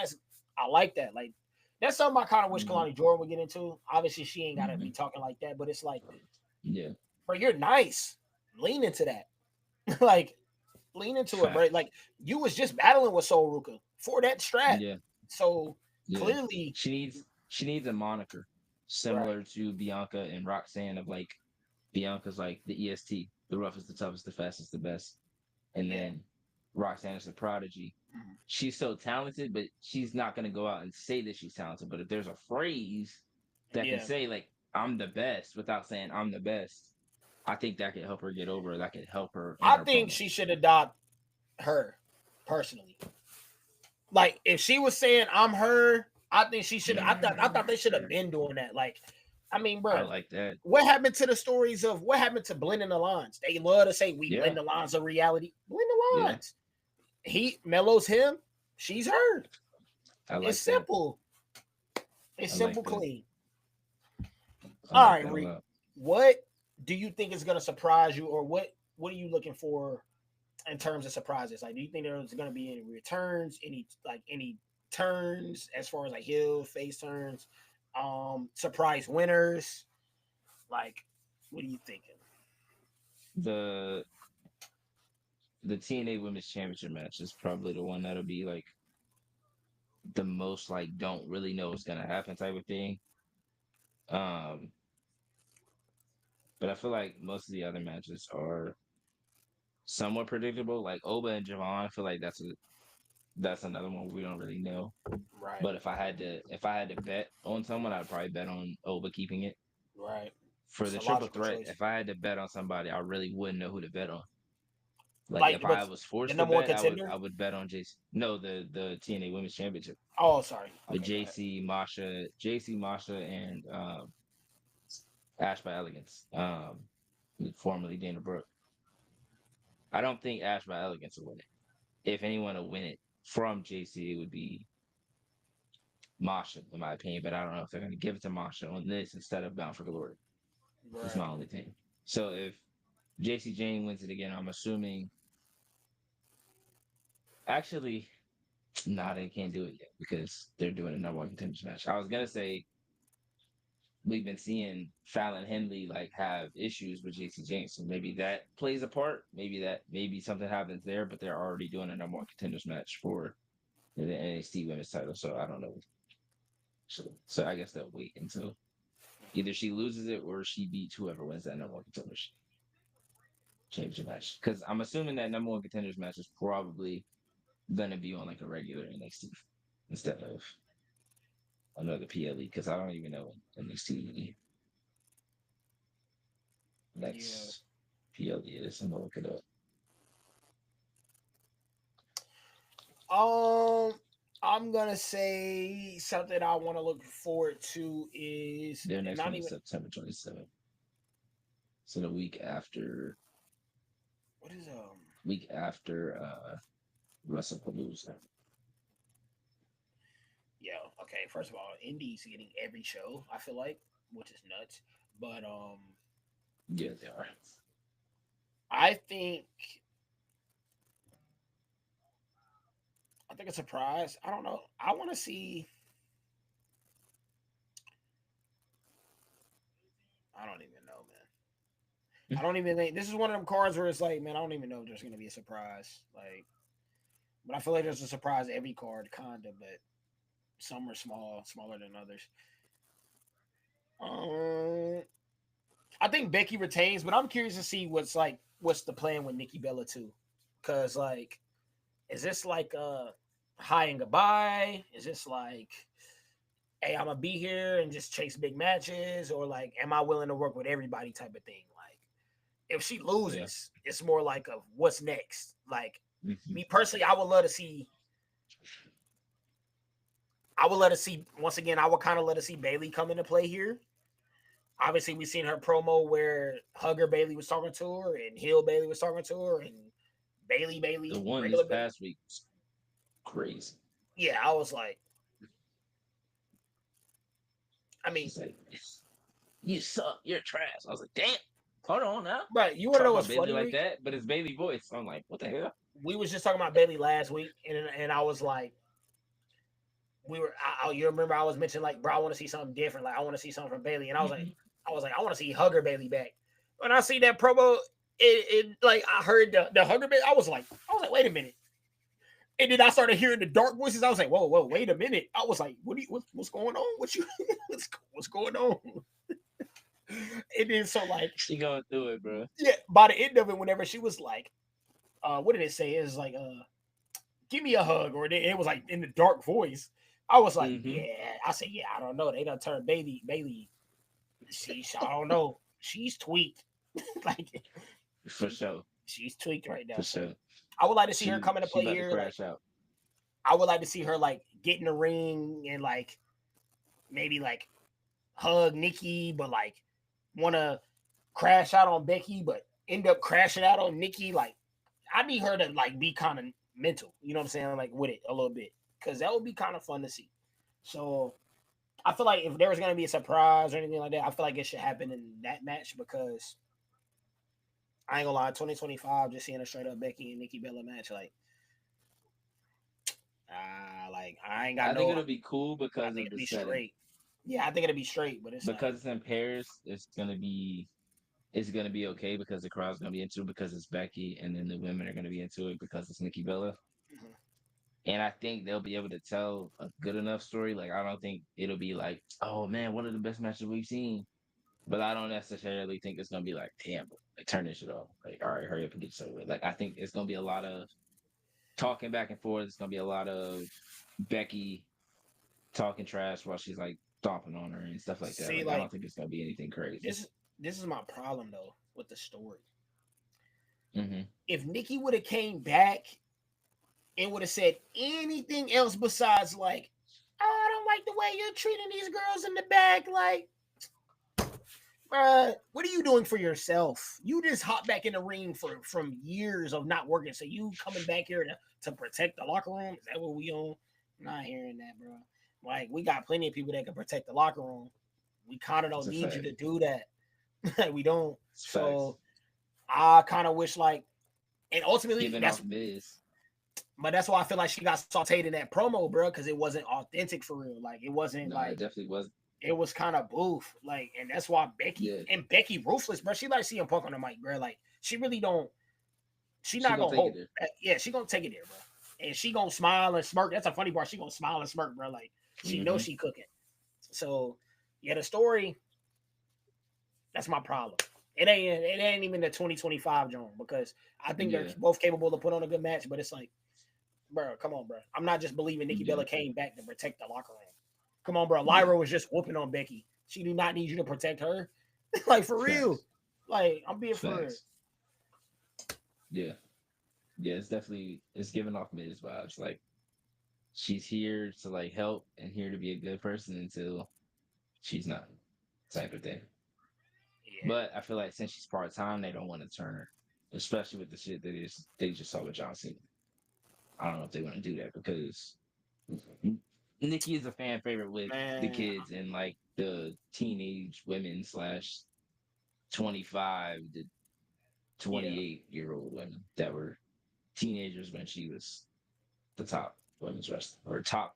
I like that. Like, that's something I kind of wish Mhm. Kalani Jordan would get into. Obviously, she ain't got to be Mhm. talking like that, but it's like, Yeah. bro, you're nice. Lean into that. Like, lean into it, bro. Fact. Like, you was just battling with Soul Ruka for that strap. Yeah. So Yeah. clearly, She needs a moniker right. similar to Bianca and Roxanne of like Bianca's like the EST, the roughest, the toughest, the fastest, the best. And Yeah. then Roxanne is the prodigy. Mhm. She's so talented, but she's not gonna go out and say that she's talented. But if there's a phrase that can Yeah. say like I'm the best without saying I'm the best, I think that could help her get over. That could help her in I her think she promos. should adopt her personally. Like, if she was saying I'm her, I think she should. I thought they should have been doing that. Like, I mean, I bro, like that. what happened to the stories of what happened to blending the lines? They love to say we Yeah, blend the lines of reality. Blend the yeah, lines. He Mello's him. She's her. I It's like that. simple. It's I like simple, that. clean. I All like right, that a Reek. lot. What do you think is gonna surprise you, or what are you looking for in terms of surprises? Like, do you think there's gonna be any returns, any turns as far as like heel face turns, surprise winners? Like, what are you thinking? The the TNA Women's Championship match is probably the one that'll be like the most like don't really know what's gonna happen type of thing. Um, but I feel like most of the other matches are somewhat predictable. Like Oba and Javon, I feel like that's another one we don't really know. Right, But if I had to bet on someone, I'd probably bet on Oba keeping it. right. For It's the a triple logical threat, choice. if I had to bet on somebody, I really wouldn't know who to bet on. Like Like, if I what's was the forced to number one bet, I would contender? I would bet on JC. No, the TNA Women's Championship Oh, sorry. with Okay, go ahead. JC, Masha, and Ash by Elegance, formerly Dana Brooke. I don't think Ash by Elegance will win it. If anyone will win it from JC, it would be Masha, in my opinion. But I don't know if they're going to give it to Masha on this instead of Bound for Glory. It's Right. my only thing. So if JC Jane wins it again, I'm assuming. Actually, nah, they can't do it yet because they're doing a number one contenders match. I was gonna say we've been seeing Fallon Henley like have issues with JC James, so maybe that plays a part. Maybe something happens there, but they're already doing a number one contenders match for the NXT Women's title, so I don't know. So I guess they'll wait until either she loses it or she beats whoever wins that number one contenders championship match. Because I'm assuming that number one contenders match is probably gonna be on like a regular NXT instead of another PLE because I don't even know NXT Yeah. next PLE is. I'm gonna look it up. I'm gonna say something I want to look forward to is Their next not one is even September 27th. So the what is week after WrestlePalooza. yeah, okay. First of all, Indies getting every show, I feel like, which is nuts. But Yeah, they are. I think a surprise. I don't know. I want to see. I don't even know, man. I don't even think this is one of them cards where it's like, man, I don't even know if there's gonna be a surprise. Like, but I feel like there's a surprise every card, kinda, but some are smaller than others. Um, I think Becky retains, but I'm curious to see what's the plan with Nikki Bella too, because like, is this like hi and goodbye? Is this like, hey, I'm gonna be here and just chase big matches, or like, am I willing to work with everybody type of thing? Like, if she Yeah. loses, it's more like a what's next. Like Mhm. me personally, I would love to see. I would let us see once again. I would kind of let us see Bailey come into play here. Obviously, we seen her promo where Hugger Bailey was talking to her, and Hill Bailey was talking to her, and The Bailey, one this regular Bailey. past week was crazy. Yeah, I was like, I mean, She's like, "You suck. You're trash." I was like, "Damn, hold on now." but you want to Talk know about what's Bailey funny, like Reek? that, but it's Bailey voice. I'm like, "What the hell?" We was just talking about Bailey last week, and I was like, you remember I was mentioning like, bro, I want to see something different. Like, I want to see something from Bailey, and I was like, I want to see Hugger Bailey back. When I see that promo, it like I heard the Hugger Bailey, wait a minute. And then I started hearing the dark voices. I was like, whoa, wait a minute. I was like, what's going on? What's going on? And then so like, She going through it, bro. yeah, by the end of it, whenever she was like, what did it say? It was like, give me a hug, or it was like in the dark voice. I was like, Mm-hmm. yeah. I said, yeah, I don't know. They done turned Bailey. I don't know. She's tweaked. Like For sure. she's tweaked right now. For So sure. I would like to see her She come into she play about to here. Like crash out. I would like to see her like get in the ring and like maybe like hug Nikki, but like want to crash out on Becky, but end up crashing out on Nikki. Like I need her to like be kind of mental. You know what I'm saying? Like with it a little bit because that would be kind of fun to see. So I feel like if there was gonna be a surprise or anything like that, I feel like it should happen in that match because I ain't gonna lie, 2025, just seeing a straight up Becky and Nikki Bella match, like I ain't got I think no. it'll be cool I because think of it'll the be setting. straight. Yeah, I think it'll be straight, but it's like Because it's in Paris, it's gonna be okay because the crowd's gonna be into it because it's Becky, and then the women are gonna be into it because it's Nikki Bella. mhm. And I think they'll be able to tell a good enough story. Like I don't think it'll be like, oh man, one of the best matches we've seen. But I don't necessarily think it's gonna be like, damn, like turn this shit off. Like, all right, hurry up and get started with. Like I think it's gonna be a lot of talking back and forth. It's gonna be a lot of Becky talking trash while she's like stomping on her and stuff like that. See, Like I like don't think it's gonna be anything crazy. this is my problem though with the story. Hmm. If Nikki would have came back and would have said anything else besides like, oh, I don't like the way you're treating these girls in the back, like, what are you doing for yourself? You just hop back in the ring from years of not working. So you coming back here to protect the locker room? Is that what we on? I'm not hearing that, bro. Like we got plenty of people that can protect the locker room. We kind of It's don't a need you fact. to do that. We don't. It's facts. So I kind of wish like, and ultimately Giving that's, off Miz. but that's why I feel like she got sauteed in that promo, bro, because it wasn't authentic for real. Like it wasn't No, it like definitely was. it was kind of boof. Like, and that's why Yeah, Becky ruthless, bro. She like CM Punk on the mic, bro. Like she really don't. She she not gonna gonna take it hold. there. Yeah, she gonna take it there, bro. And she gonna smile and smirk. That's a funny part. She gonna smile and smirk, bro. Like she knows Hmm. she cooking. So yeah, the story. That's my problem. It ain't even the 2025 joint because I think they're Yeah, both capable to put on a good match. But it's like, bro, come on, bro. I'm not just believing Nikki yeah, Bella came back to protect the locker room. Come on, bro. yeah. Lyra was just whooping on Becky. She do not need you to protect her. Like for real. Facts, Like I'm being for real. facts. Yeah, yeah. It's giving off Miz vibes. Like she's here to like help and here to be a good person until she's not, type of thing. Yeah. But I feel like since she's part time, they don't want to turn her, especially with the shit that they just saw with John Cena. I don't know if they want to do that because Nikki is a fan favorite with the Man. kids and like the teenage women slash 25 to Yeah. 28-year-old women that were teenagers when she was the top women's wrestler or top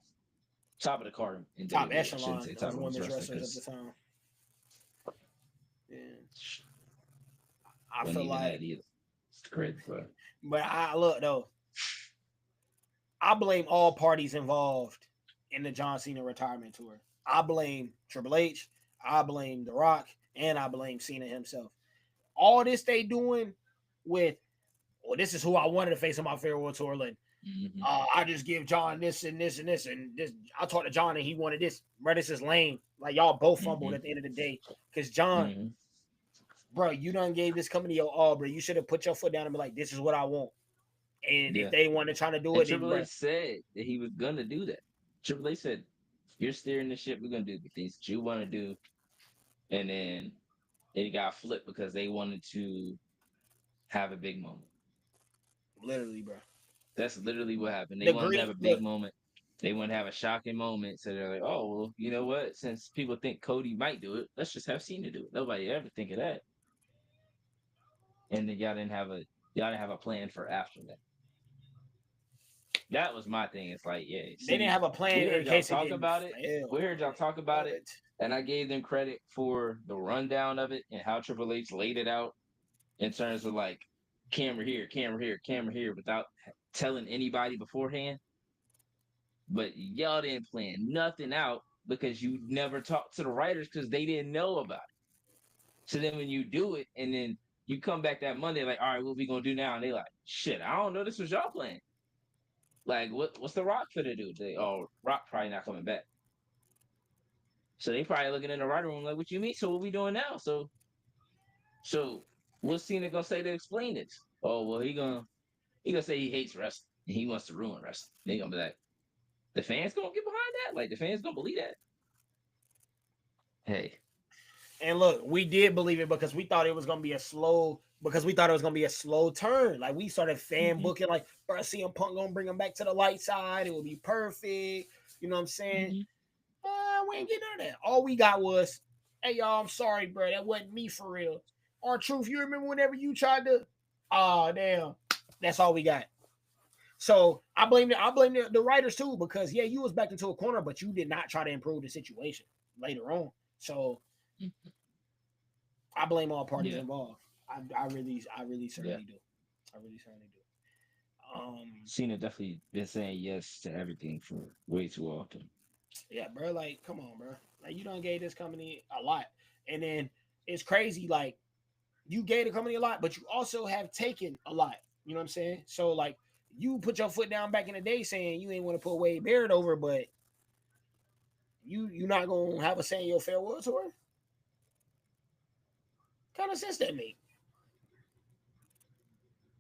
of the card in Top WWE. I shouldn't echelon say top of women's women's wrestler wrestlers at the because time. Yeah. she I wasn't feel even like, that either. It's great, but but I look though, I blame all parties involved in the John Cena retirement tour. I blame Triple H, I blame The Rock, and I blame Cena himself. All this they doing with, well, this is who I wanted to face on my farewell tour. Like, hmm, I just give John this and this and this and this. I talked to John and he wanted this. Bro, this is lame. Like y'all both fumbled hmm, at the end of the day. Cause John, hmm, bro, you done gave this company your all, bro. You should have put your foot down and be like, this is what I want. And if yeah. they want to try to do And it, then Triple bro, H said that he was gonna do that. Triple H said, "You're steering the ship. We're gonna do the things that you want to do." And then it got flipped because they wanted to have a big moment. literally, bro. That's literally what happened. They The wanted to have green a big look, moment. They wanted to have a shocking moment. So they're like, "Oh well, you know what? Since people think Cody might do it, let's just have Cena do it." Nobody ever think of that. And then y'all didn't have a plan for after that. That was my thing. It's like, yeah, they didn't see, have a we plan in heard y'all case it talk didn't about it. We fail. heard y'all Like talk about it, what? and I gave them credit for the rundown of it and how Triple H laid it out in terms of like camera here, camera here, without telling anybody beforehand. But y'all didn't plan nothing out because you never talked to the writers because they didn't know about it. So then when you do it, and then you come back that Monday, like, all right, what we gonna do now? And they like, shit, I don't know. This was y'all plan. Like, what's the Rock finna do? They, oh, Rock probably not coming back. So they probably looking in the writer room like, what you mean? So what we doing now? So what's Cena gonna say to explain this? Oh well, he gonna say he hates wrestling and he wants to ruin wrestling. They gonna be like, The fans gonna get behind that? Like the fans gonna believe that? Hey, And look, we did believe it because we thought it was gonna be a slow turn. Like we started fan Mhm, booking, like bro, CM Punk gonna bring him back to the light side. It will be perfect. You know what I'm saying? mhm. We ain't getting none of that. All we got was, hey y'all, I'm sorry, bro. That wasn't me for real. R-Truth, you remember whenever you tried to? Oh damn. That's all we got. So I blame the writers too, because yeah, you was backed into a corner, but you did not try to improve the situation later on. So I blame all parties Yeah, involved. I really yeah. certainly do. I really certainly do. Cena definitely been saying yes to everything for way too often. Yeah, bro. Like, come on, bro. Like, you done gave this company a lot, and then it's crazy. Like, you gave the company a lot, but you also have taken a lot. You know what I'm saying? So, like, you put your foot down back in the day, saying you ain't want to put Wade Barrett over, but you not gonna have a say in your farewell tour. What kind of sense that make?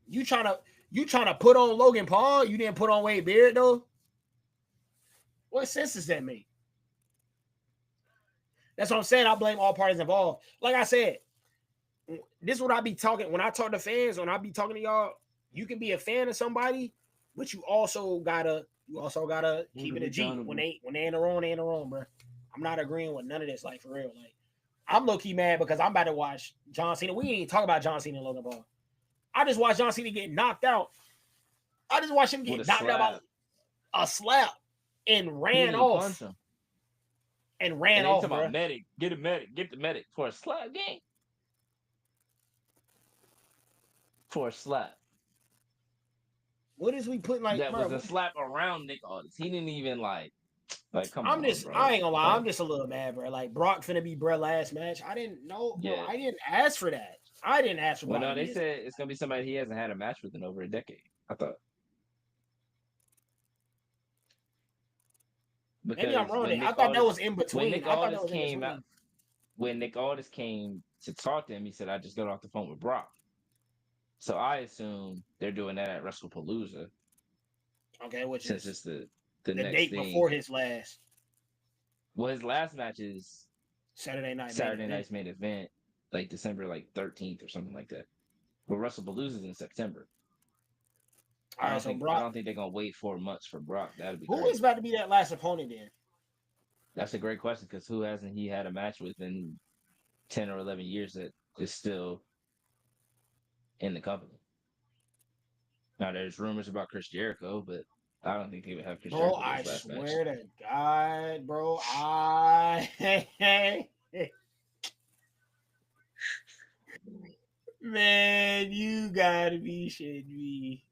You trying to you trying to put on Logan Paul? You didn't put on Wade Barrett though. What sense does that make? That's what I'm saying. I blame all parties involved. Like I said, this is what I be talking when I talk to fans. When I be talking to y'all, you can be a fan of somebody, but you also gotta Hold keep it them a G. When accountable. they in the wrong, they in the wrong, bro. I'm not agreeing with none of this. Like for real, like I'm low key mad because I'm about to watch John Cena. We ain't talk about John Cena and Logan Paul. I just watched John Cena get knocked out. I just watched him With a get knocked out by slap. a slap He wouldn't even punch him. and And ran they off, talking about bro. medic. Get a medic. Get the medic for a slap game. For a slap. What is we putting like, That bro? was a slap around Nick Aldis. He didn't even like come I'm on, just, I bro. ain't gonna lie, I'm Like, just a little mad, bro. Like Brock finna be Brock last match. I didn't know, bro. yeah. I didn't ask for that. I didn't ask for Well, Brock no, to they be his. said it's gonna be somebody he hasn't had a match with in over a decade. I thought Maybe I'm because wrong. I thought that was in When between. Nick I thought that Aldis was in came out, between. when Nick Aldis came to talk to him, he said, "I just got off the phone with Brock." So I assume they're doing that at WrestlePalooza Okay, which since is it's the the next date thing. before his last Well, his last match is Saturday night main Saturday event. night's main event, like December 13th or something like that. But WrestlePalooza is in September. All right, so I Brock, don't think they're gonna wait 4 months for Brock. That'd be who is crazy. about to be that last opponent then? That's a great question because who hasn't he had a match with in 10 or 11 years that is still in the company? Now there's rumors about Chris Jericho, but I don't think he would have Chris Bro, Jericho I his last match. swear to God, bro, man, you gotta be shitting me.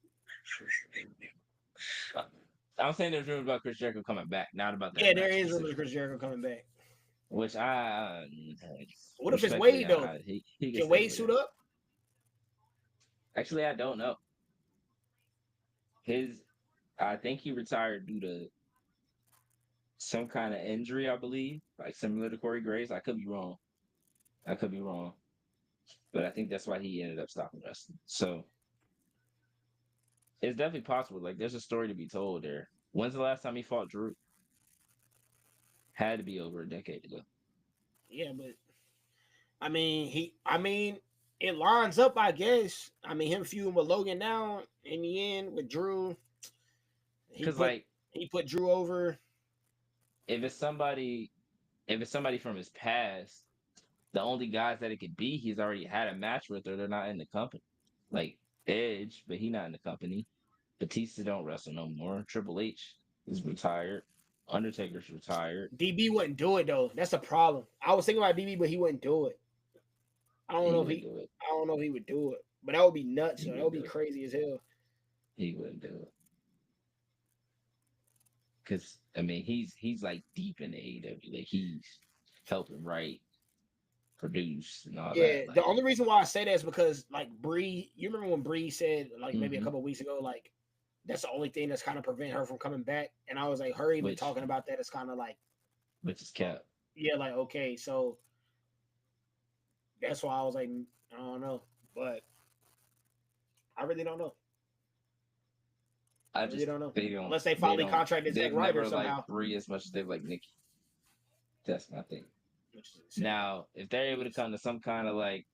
I'm saying there's rumors about Chris Jericho coming back, not about that Yeah, there match is rumors of specifically. Chris Jericho coming back. Which I What if it's respectfully, Wade though? he can Can stay Wade over suit there. up? Actually, I don't know. His I think he retired due to some kind of injury, I believe, like similar to Corey Graves. I could be wrong. I could be wrong, but I think that's why he ended up stopping wrestling. So it's definitely possible. Like, there's a story to be told there. When's the last time he fought Drew? Had to be over a decade ago. Yeah, but I mean, it lines up, I guess. I mean, him feuding with Logan now in the end with Drew, he Because put like, he put Drew over. if it's somebody, if it's somebody from his past, the only guys that it could be, he's already had a match with, or they're not in the company. Like Edge, but he not in the company. Batista don't wrestle no more. Triple H is retired. Undertaker's retired. DB wouldn't do it though. That's the problem. I was thinking about DB, but he wouldn't do it. I don't He know if wouldn't he. do it. I don't know if he would do it, but that would be nuts. He Though. That would wouldn't be do it. crazy as hell. He wouldn't do it. Because I mean, he's like deep in the AEW. Like he's helping write, produce, and all that. Yeah, the Like, only reason why I say that is because like Bree, you remember when Bree said like maybe a hmm couple weeks ago, like that's the only thing that's kind of prevent her from coming back. And I was like, her even which talking about that is kind of like, which is kept. yeah, like okay, so that's why I was like, I don't know, but I really don't know. I really just don't know. they don't Unless they they finally don't contracted Zack they've Ryder never somehow. liked Brie as much as they've liked Nikki. That's my thing. Which is insane. Now, if they're able to come to some kind of like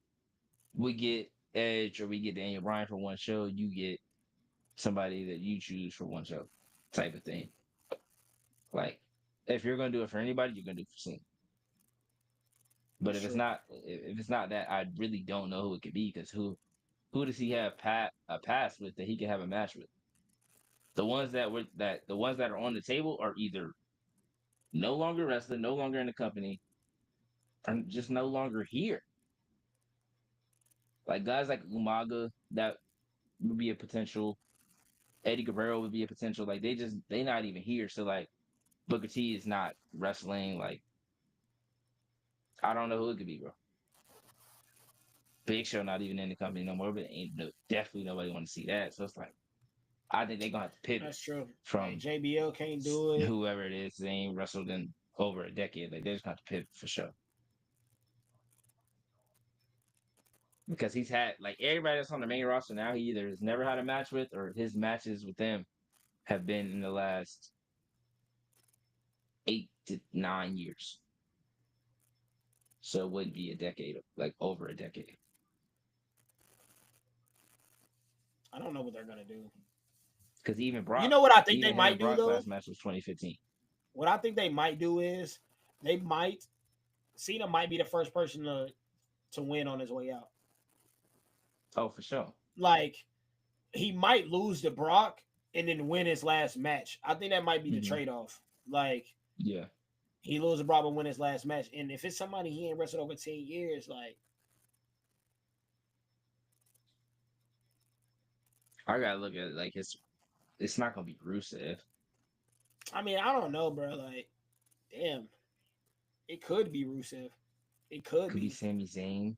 we get Edge or we get Daniel Bryan for one show, you get somebody that you choose for one show, type of thing. Like, if you're gonna do it for anybody, you're gonna do it for Cena. But That's if it's true. not, if it's not that, I really don't know who it could be because who does he have a pass with that he can have a match with? The ones the ones that are on the table are either no longer wrestling, no longer in the company, or just no longer here. Like guys like Umaga, that would be a potential. Eddie Guerrero would be a potential. Like they not even here. So like Booker T is not wrestling. Like I don't know who it could be, bro. Big Show not even in the company no more, but ain't definitely nobody want to see that. So it's like I think they're gonna have to pivot That's true. from JBL can't do it. whoever it is. They ain't wrestled in over a decade. Like they're just gonna have to pivot for sure. Because he's had like everybody that's on the main roster now, he either has never had a match with or his matches with them have been in the last 8 to 9 years. So it wouldn't be a decade, like over a decade. I don't know what they're gonna do. Because even Brock, You know what I think even they him might and do Brock's though? last match was 2015. What I think they might do is they might Cena might be the first person to win on his way out. Oh, for sure. Like he might lose to Brock and then win his last match. I think that might be the Mhm. trade-off. Like Yeah. he loses to Brock and win his last match. And if it's somebody he ain't wrestled over 10 years, like I gotta look at it like it's not gonna be Rusev. I mean, I don't know, bro. Like, damn. It could be Rusev. It could Could be be. Sami Zayn.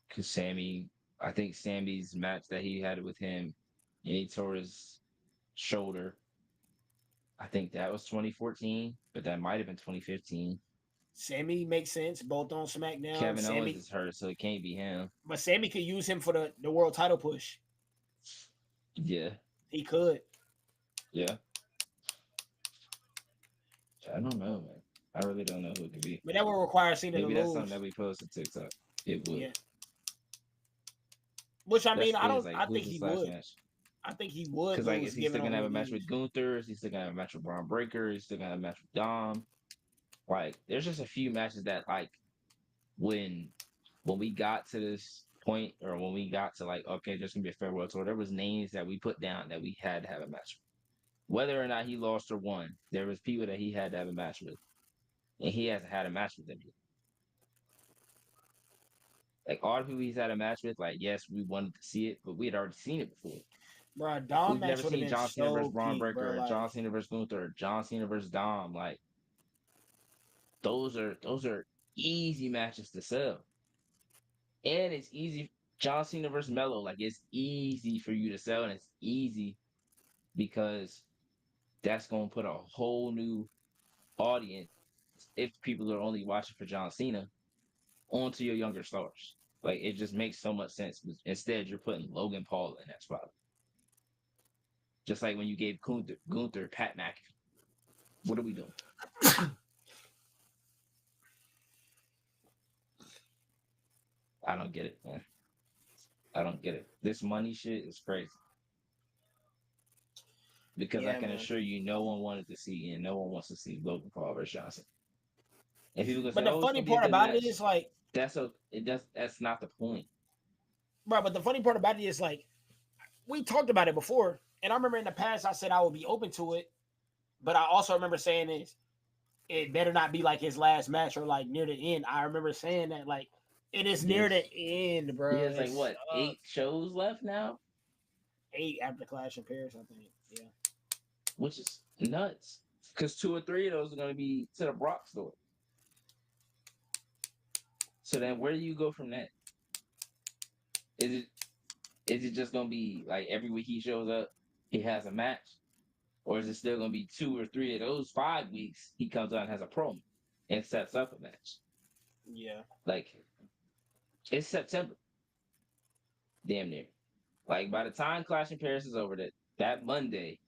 Cause I think Sammy's match that he had with him, and he tore his shoulder. I think that was 2014, but that might have been 2015. Sammy makes sense. Both on SmackDown. Kevin Owens Sammy, is hurt, so it can't be him. but Sammy could use him for the world title push. Yeah. He could. Yeah. I don't know, man. I really don't know who it could be. But that would require Cena Maybe to that's lose. something that we post on TikTok. It would. Yeah. Which I mean, That's I the thing, don't. is, like, I who's think his he last would. match? I think he would Because lose. like, is he given still gonna on have a who match he with is. Gunther? Is he still gonna have a match with Braun Breaker? Is he still gonna have a match with Dom? Like, there's just a few matches that like when we got to this point, or when we got to like, okay, there's gonna be a farewell tour, there was names that we put down that we had to have a match with. Whether or not he lost or won, there was people that he had to have a match with. And he hasn't had a match with them yet. Like all the people he's had a match with, like yes, we wanted to see it, but we had already seen it before. Bro, Dom We've match never would have seen been John Cena versus so Braun peak, Breaker, bro. or Like, John Cena versus Gunther, or John Cena versus Dom. Like those are easy matches to sell, and it's easy. John Cena versus Melo, like it's easy for you to sell, and it's easy because that's gonna put a whole new audience if people are only watching for John Cena onto your younger stars. Like it just makes so much sense. Instead, you're putting Logan Paul in that spot. Just like when you gave Gunther Pat McAfee. What are we doing? I don't get it, man. I don't get it. This money shit is crazy. Because I yeah, can man. assure you, no one wanted to see, and no one wants to see Logan Paul versus Johnson. And people gonna But say, the "Oh, it's funny gonna be a part good about match." it is like, That's not the point. bro. But the funny part about it is like, we talked about it before, and I remember in the past I said I would be open to it, but I also remember saying this: it better not be like his last match or like near the end. I remember saying that like it is near the end, bro. He has like what 8 shows left now, 8 after Clash in Paris, I think. Yeah, which is nuts. Because 2 or 3 of those are going to be to the Brock story. So then, where do you go from that? Is it just going to be like every week he shows up, he has a match, or is it still going to be 2 or 3 of those 5 weeks he comes out and has a promo and sets up a match? yeah. Like it's September, damn near. Like by the time Clash in Paris is over, that That Monday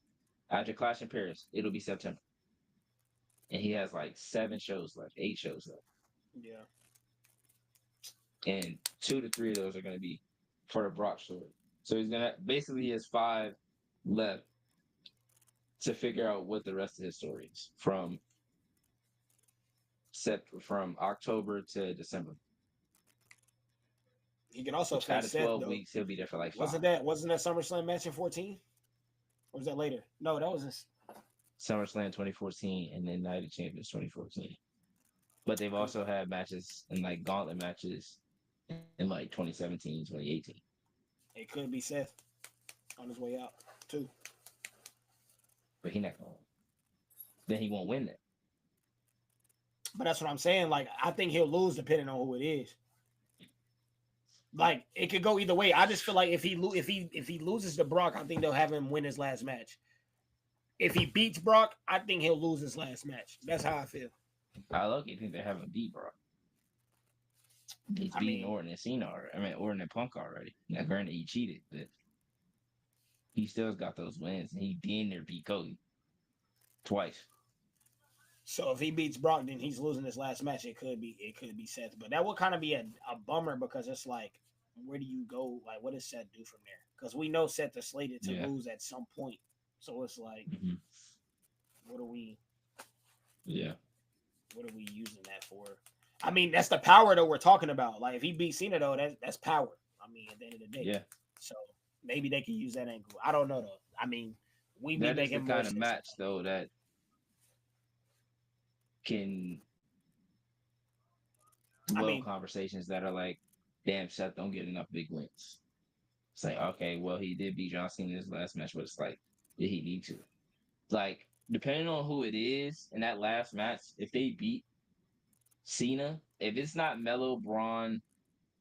after Clash in Paris, it'll be September, and he has like 7 shows left, 8 shows left, Yeah. and 2 to 3 of those are going to be for the Brock story. So he's gonna basically he has 5 left to figure out what the rest of his story is from October to December. He can also Which out face of Seth 12 though. weeks, he'll be there for like 5. Wasn't that SummerSlam match in 14? Or was that later? No, that was in SummerSlam 2014 and then Night of Champions 2014. But they've also had matches and like gauntlet matches in like 2017, 2018. it could be Seth on his way out too. But he not going. Then he won't win that. But that's what I'm saying. Like, I think he'll lose depending on who it is. Like, it could go either way. I just feel like if he loses to Brock, I think they'll have him win his last match. If he beats Brock, I think he'll lose his last match. That's how I feel. I lucky think they haven't beat Brock. He's beaten Orton and Cena already. I mean, Orton and Punk already. Now, granted, he cheated, but he still got those wins, and he damn near beat Cody twice. So if he beats Brock, then he's losing his last match. It could be Seth, but that would kind of be a bummer because it's like, where do you go? Like, what does Seth do from there? Because we know Seth is slated to lose at some point. So it's like, what are we? Yeah. What are we using that for? I mean, that's the power that we're talking about. Like, if he beats Cena, though, that's power. I mean, at the end of the day. Yeah. So maybe they can use that angle. I don't know, though. I mean, we be that is making the kind of match, though, that can conversations that are like, damn, Seth don't get enough big wins. It's like, okay, well, he did beat John Cena in his last match, but it's like, did he need to? Like, depending on who it is in that last match, if they beat Cena, if it's not Melo, Braun,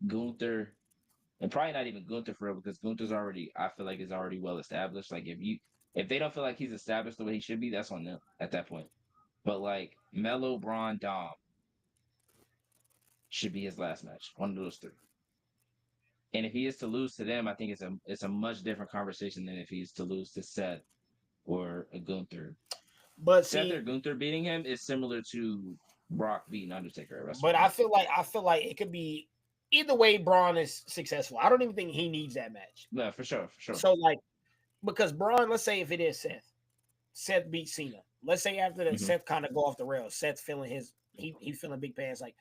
Gunther, and probably not even Gunther for real, because Gunther's already, I feel like, is already well established. Like, if they don't feel like he's established the way he should be, that's on them at that point. But like Melo, Braun, Dom should be his last match. One of those 3. And if he is to lose to them, I think it's a much different conversation than if he is to lose to Seth or a Gunther. But Seth or Gunther beating him is similar to Brock beating Undertaker at WrestleMania. But I feel like it could be either way. Braun is successful. I don't even think he needs that match. No, for sure. So like, because Braun, let's say if it is Seth beats Cena. Let's say after that, Seth kind of go off the rails. Seth's feeling he feeling big pants. Like,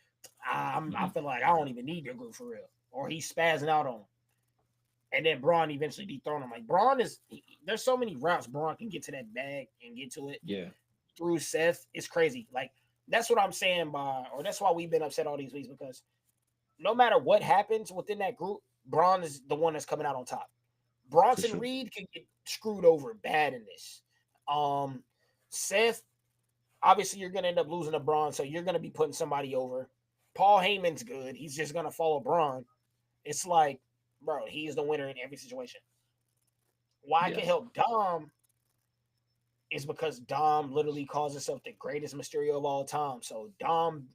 I feel like I don't even need your group for real. Or he's spazzing out on him. And then Braun eventually dethrone him. Like, there's so many routes Braun can get to that bag and get to it. Yeah. Through Seth. It's crazy. Like, that's what I'm saying that's why we've been upset all these weeks, because no matter what happens within that group, Braun is the one that's coming out on top. Bronson Reed can get screwed over bad in this. Seth, obviously you're going to end up losing to Braun, so you're going to be putting somebody over. Paul Heyman's good. He's just going to follow Braun. It's like, bro, he's the winner in every situation. Why I can help Dom is because Dom literally calls himself the greatest Mysterio of all time. So Dom,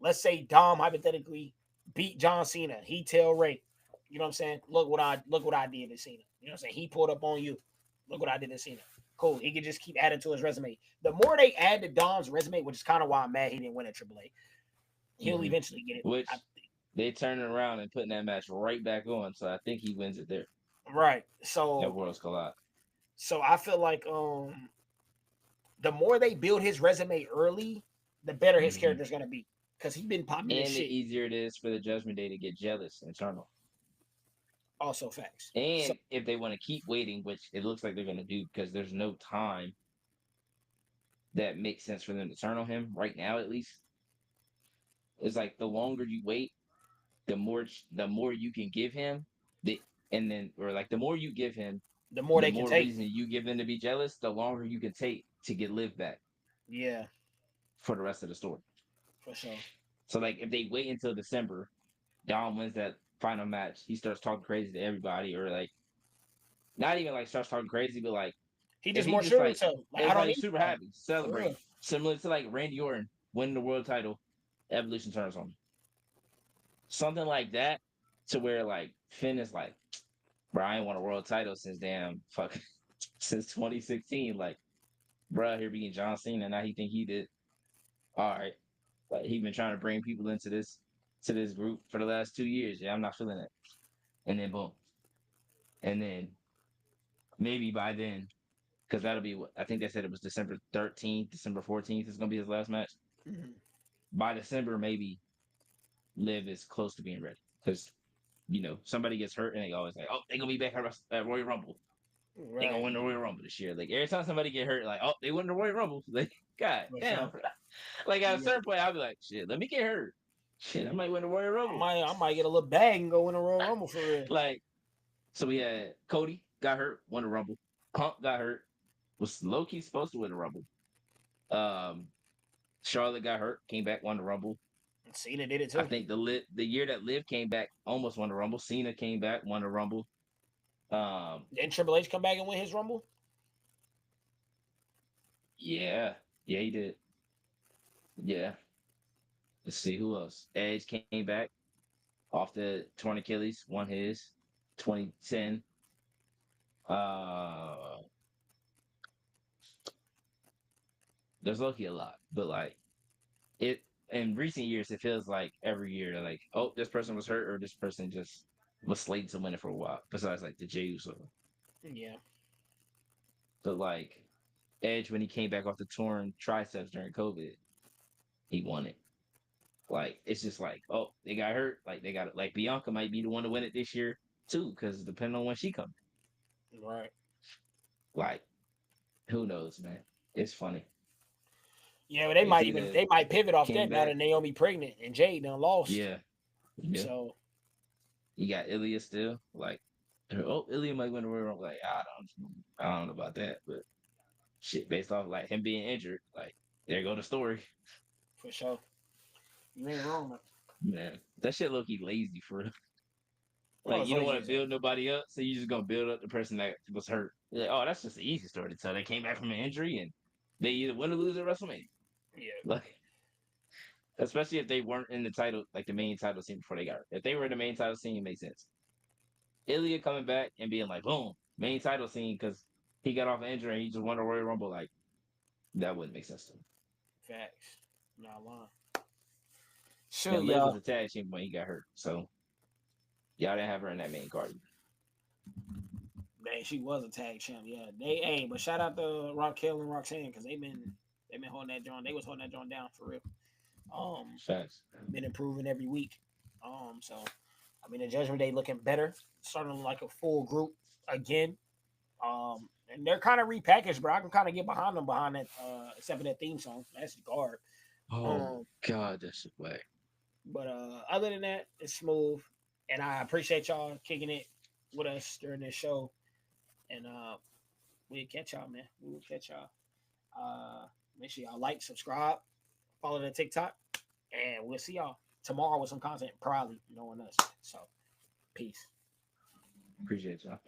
let's say Dom hypothetically beat John Cena. He tell Ray, you know what I'm saying? Look what I did to Cena. You know what I'm saying? He pulled up on you. Look what I did to Cena. Cool. He can just keep adding to his resume. The more they add to Dom's resume, which is kind of why I'm mad he didn't win at AAA, he'll eventually get it. Which they turn it around and putting that match right back on. So I think he wins it there. Right. So that Worlds Collide. So I feel like the more they build his resume early, the better his character is gonna be. Because he's been popping and the easier it is for the Judgment Day to get jealous internal. Also facts. And if they want to keep waiting, which it looks like they're going to do, because there's no time that makes sense for them to turn on him right now, at least. It's like the longer you wait, the more you can give him, the more you give him, the more they can take. Reason you give them to be jealous, the longer you can take to get Liv back. Yeah. For the rest of the story. For sure. So like, if they wait until December, Dom wins that final match, he starts talking crazy to everybody, or like, not even like starts talking crazy, but like he just more sure himself. Like, I don't super happy, celebrate, similar to like Randy Orton winning the world title, Evolution turns on him. Something like that, to where like Finn is like, bro, I ain't won a world title since damn fuck since 2016. Like, bro, here being John Cena, now he think he did all right. Like he been trying to bring people into this group for the last 2 years. Yeah, I'm not feeling it. And then boom. And then maybe by then, because that'll be what I think they said it was December 13th, December 14th is gonna be his last match. Mhm. By December, maybe Liv is close to being ready. Because somebody gets hurt and they always like, oh, they gonna be back at Royal Rumble. They gonna Right. win the Royal Rumble this year. Like every time somebody get hurt, like, oh, they won the Royal Rumble. Like, God For damn. sure. Like at a Yeah. certain point, I'll be like, shit, let me get hurt. Shit, I might win the Royal Rumble. I might get a little bag and go in a Royal Rumble for real. Like, so we had Cody got hurt, won the Rumble. Punk got hurt, was low key supposed to win the Rumble. Charlotte got hurt, came back, won the Rumble. Cena did it I too. think the year that Liv came back, almost won the Rumble. Cena came back, won the Rumble. Didn't Triple H come back and win his Rumble? Yeah, he did. Yeah. Let's see who else. Edge came back off the torn Achilles, won his 2010. There's lucky a lot, but like it in recent years, it feels like every year they're like, oh, this person was hurt or this person just was slated to win it for a while. Besides like the Jey Uso, Yeah. but like Edge when he came back off the torn triceps during COVID, he won it. Like it's just like, oh, they got hurt. Like they got it. Like Bianca might be the one to win it this year too, because depending on when she comes. Right. Like, who knows, man? It's funny. Yeah, but It's they might pivot off came that now back. that Naomi pregnant and Jade done lost. Yeah, yeah. So You got Ilya still. Like, oh, Ilya might win the Royal Rumble. Like, I don't know about that, but shit, based off like him being injured, like there go the story. for sure. You ain't wrong. Man, that shit low key lazy for real. Oh, Like it's you don't lazy want as to build nobody up, so you just gonna build up the person that was hurt. You're like, oh, that's just an easy story to tell. They came back from an injury and they either win or lose at WrestleMania. Yeah. Like, especially if they weren't in the title, like the main title scene before they got hurt. If they were in the main title scene, it makes sense. Ilya coming back and being like, boom, main title scene because he got off an injury and he just won the Royal Rumble. Like, that wouldn't make sense to me. Facts. Not lying. And Sure, Liv y'all. was a tag champion when he got hurt, so y'all didn't have her in that main card. Dang, she was a tag champ. Yeah, they ain't. But shout out to Raquel and Roxanne because they've been holding that joint. They was holding that joint down for real. Facts. Been improving every week. So I mean the Judgment Day looking better, starting like a full group again. And they're kind of repackaged, bro. I can kind of get behind them behind that, except for that theme song. That's guard. Oh God, that's whack. But other than that, it's smooth. And I appreciate y'all kicking it with us during this show. And we'll catch y'all, man. We will catch y'all. Make sure y'all like, subscribe, follow the TikTok, and we'll see y'all tomorrow with some content, probably knowing us. So, peace. Appreciate y'all.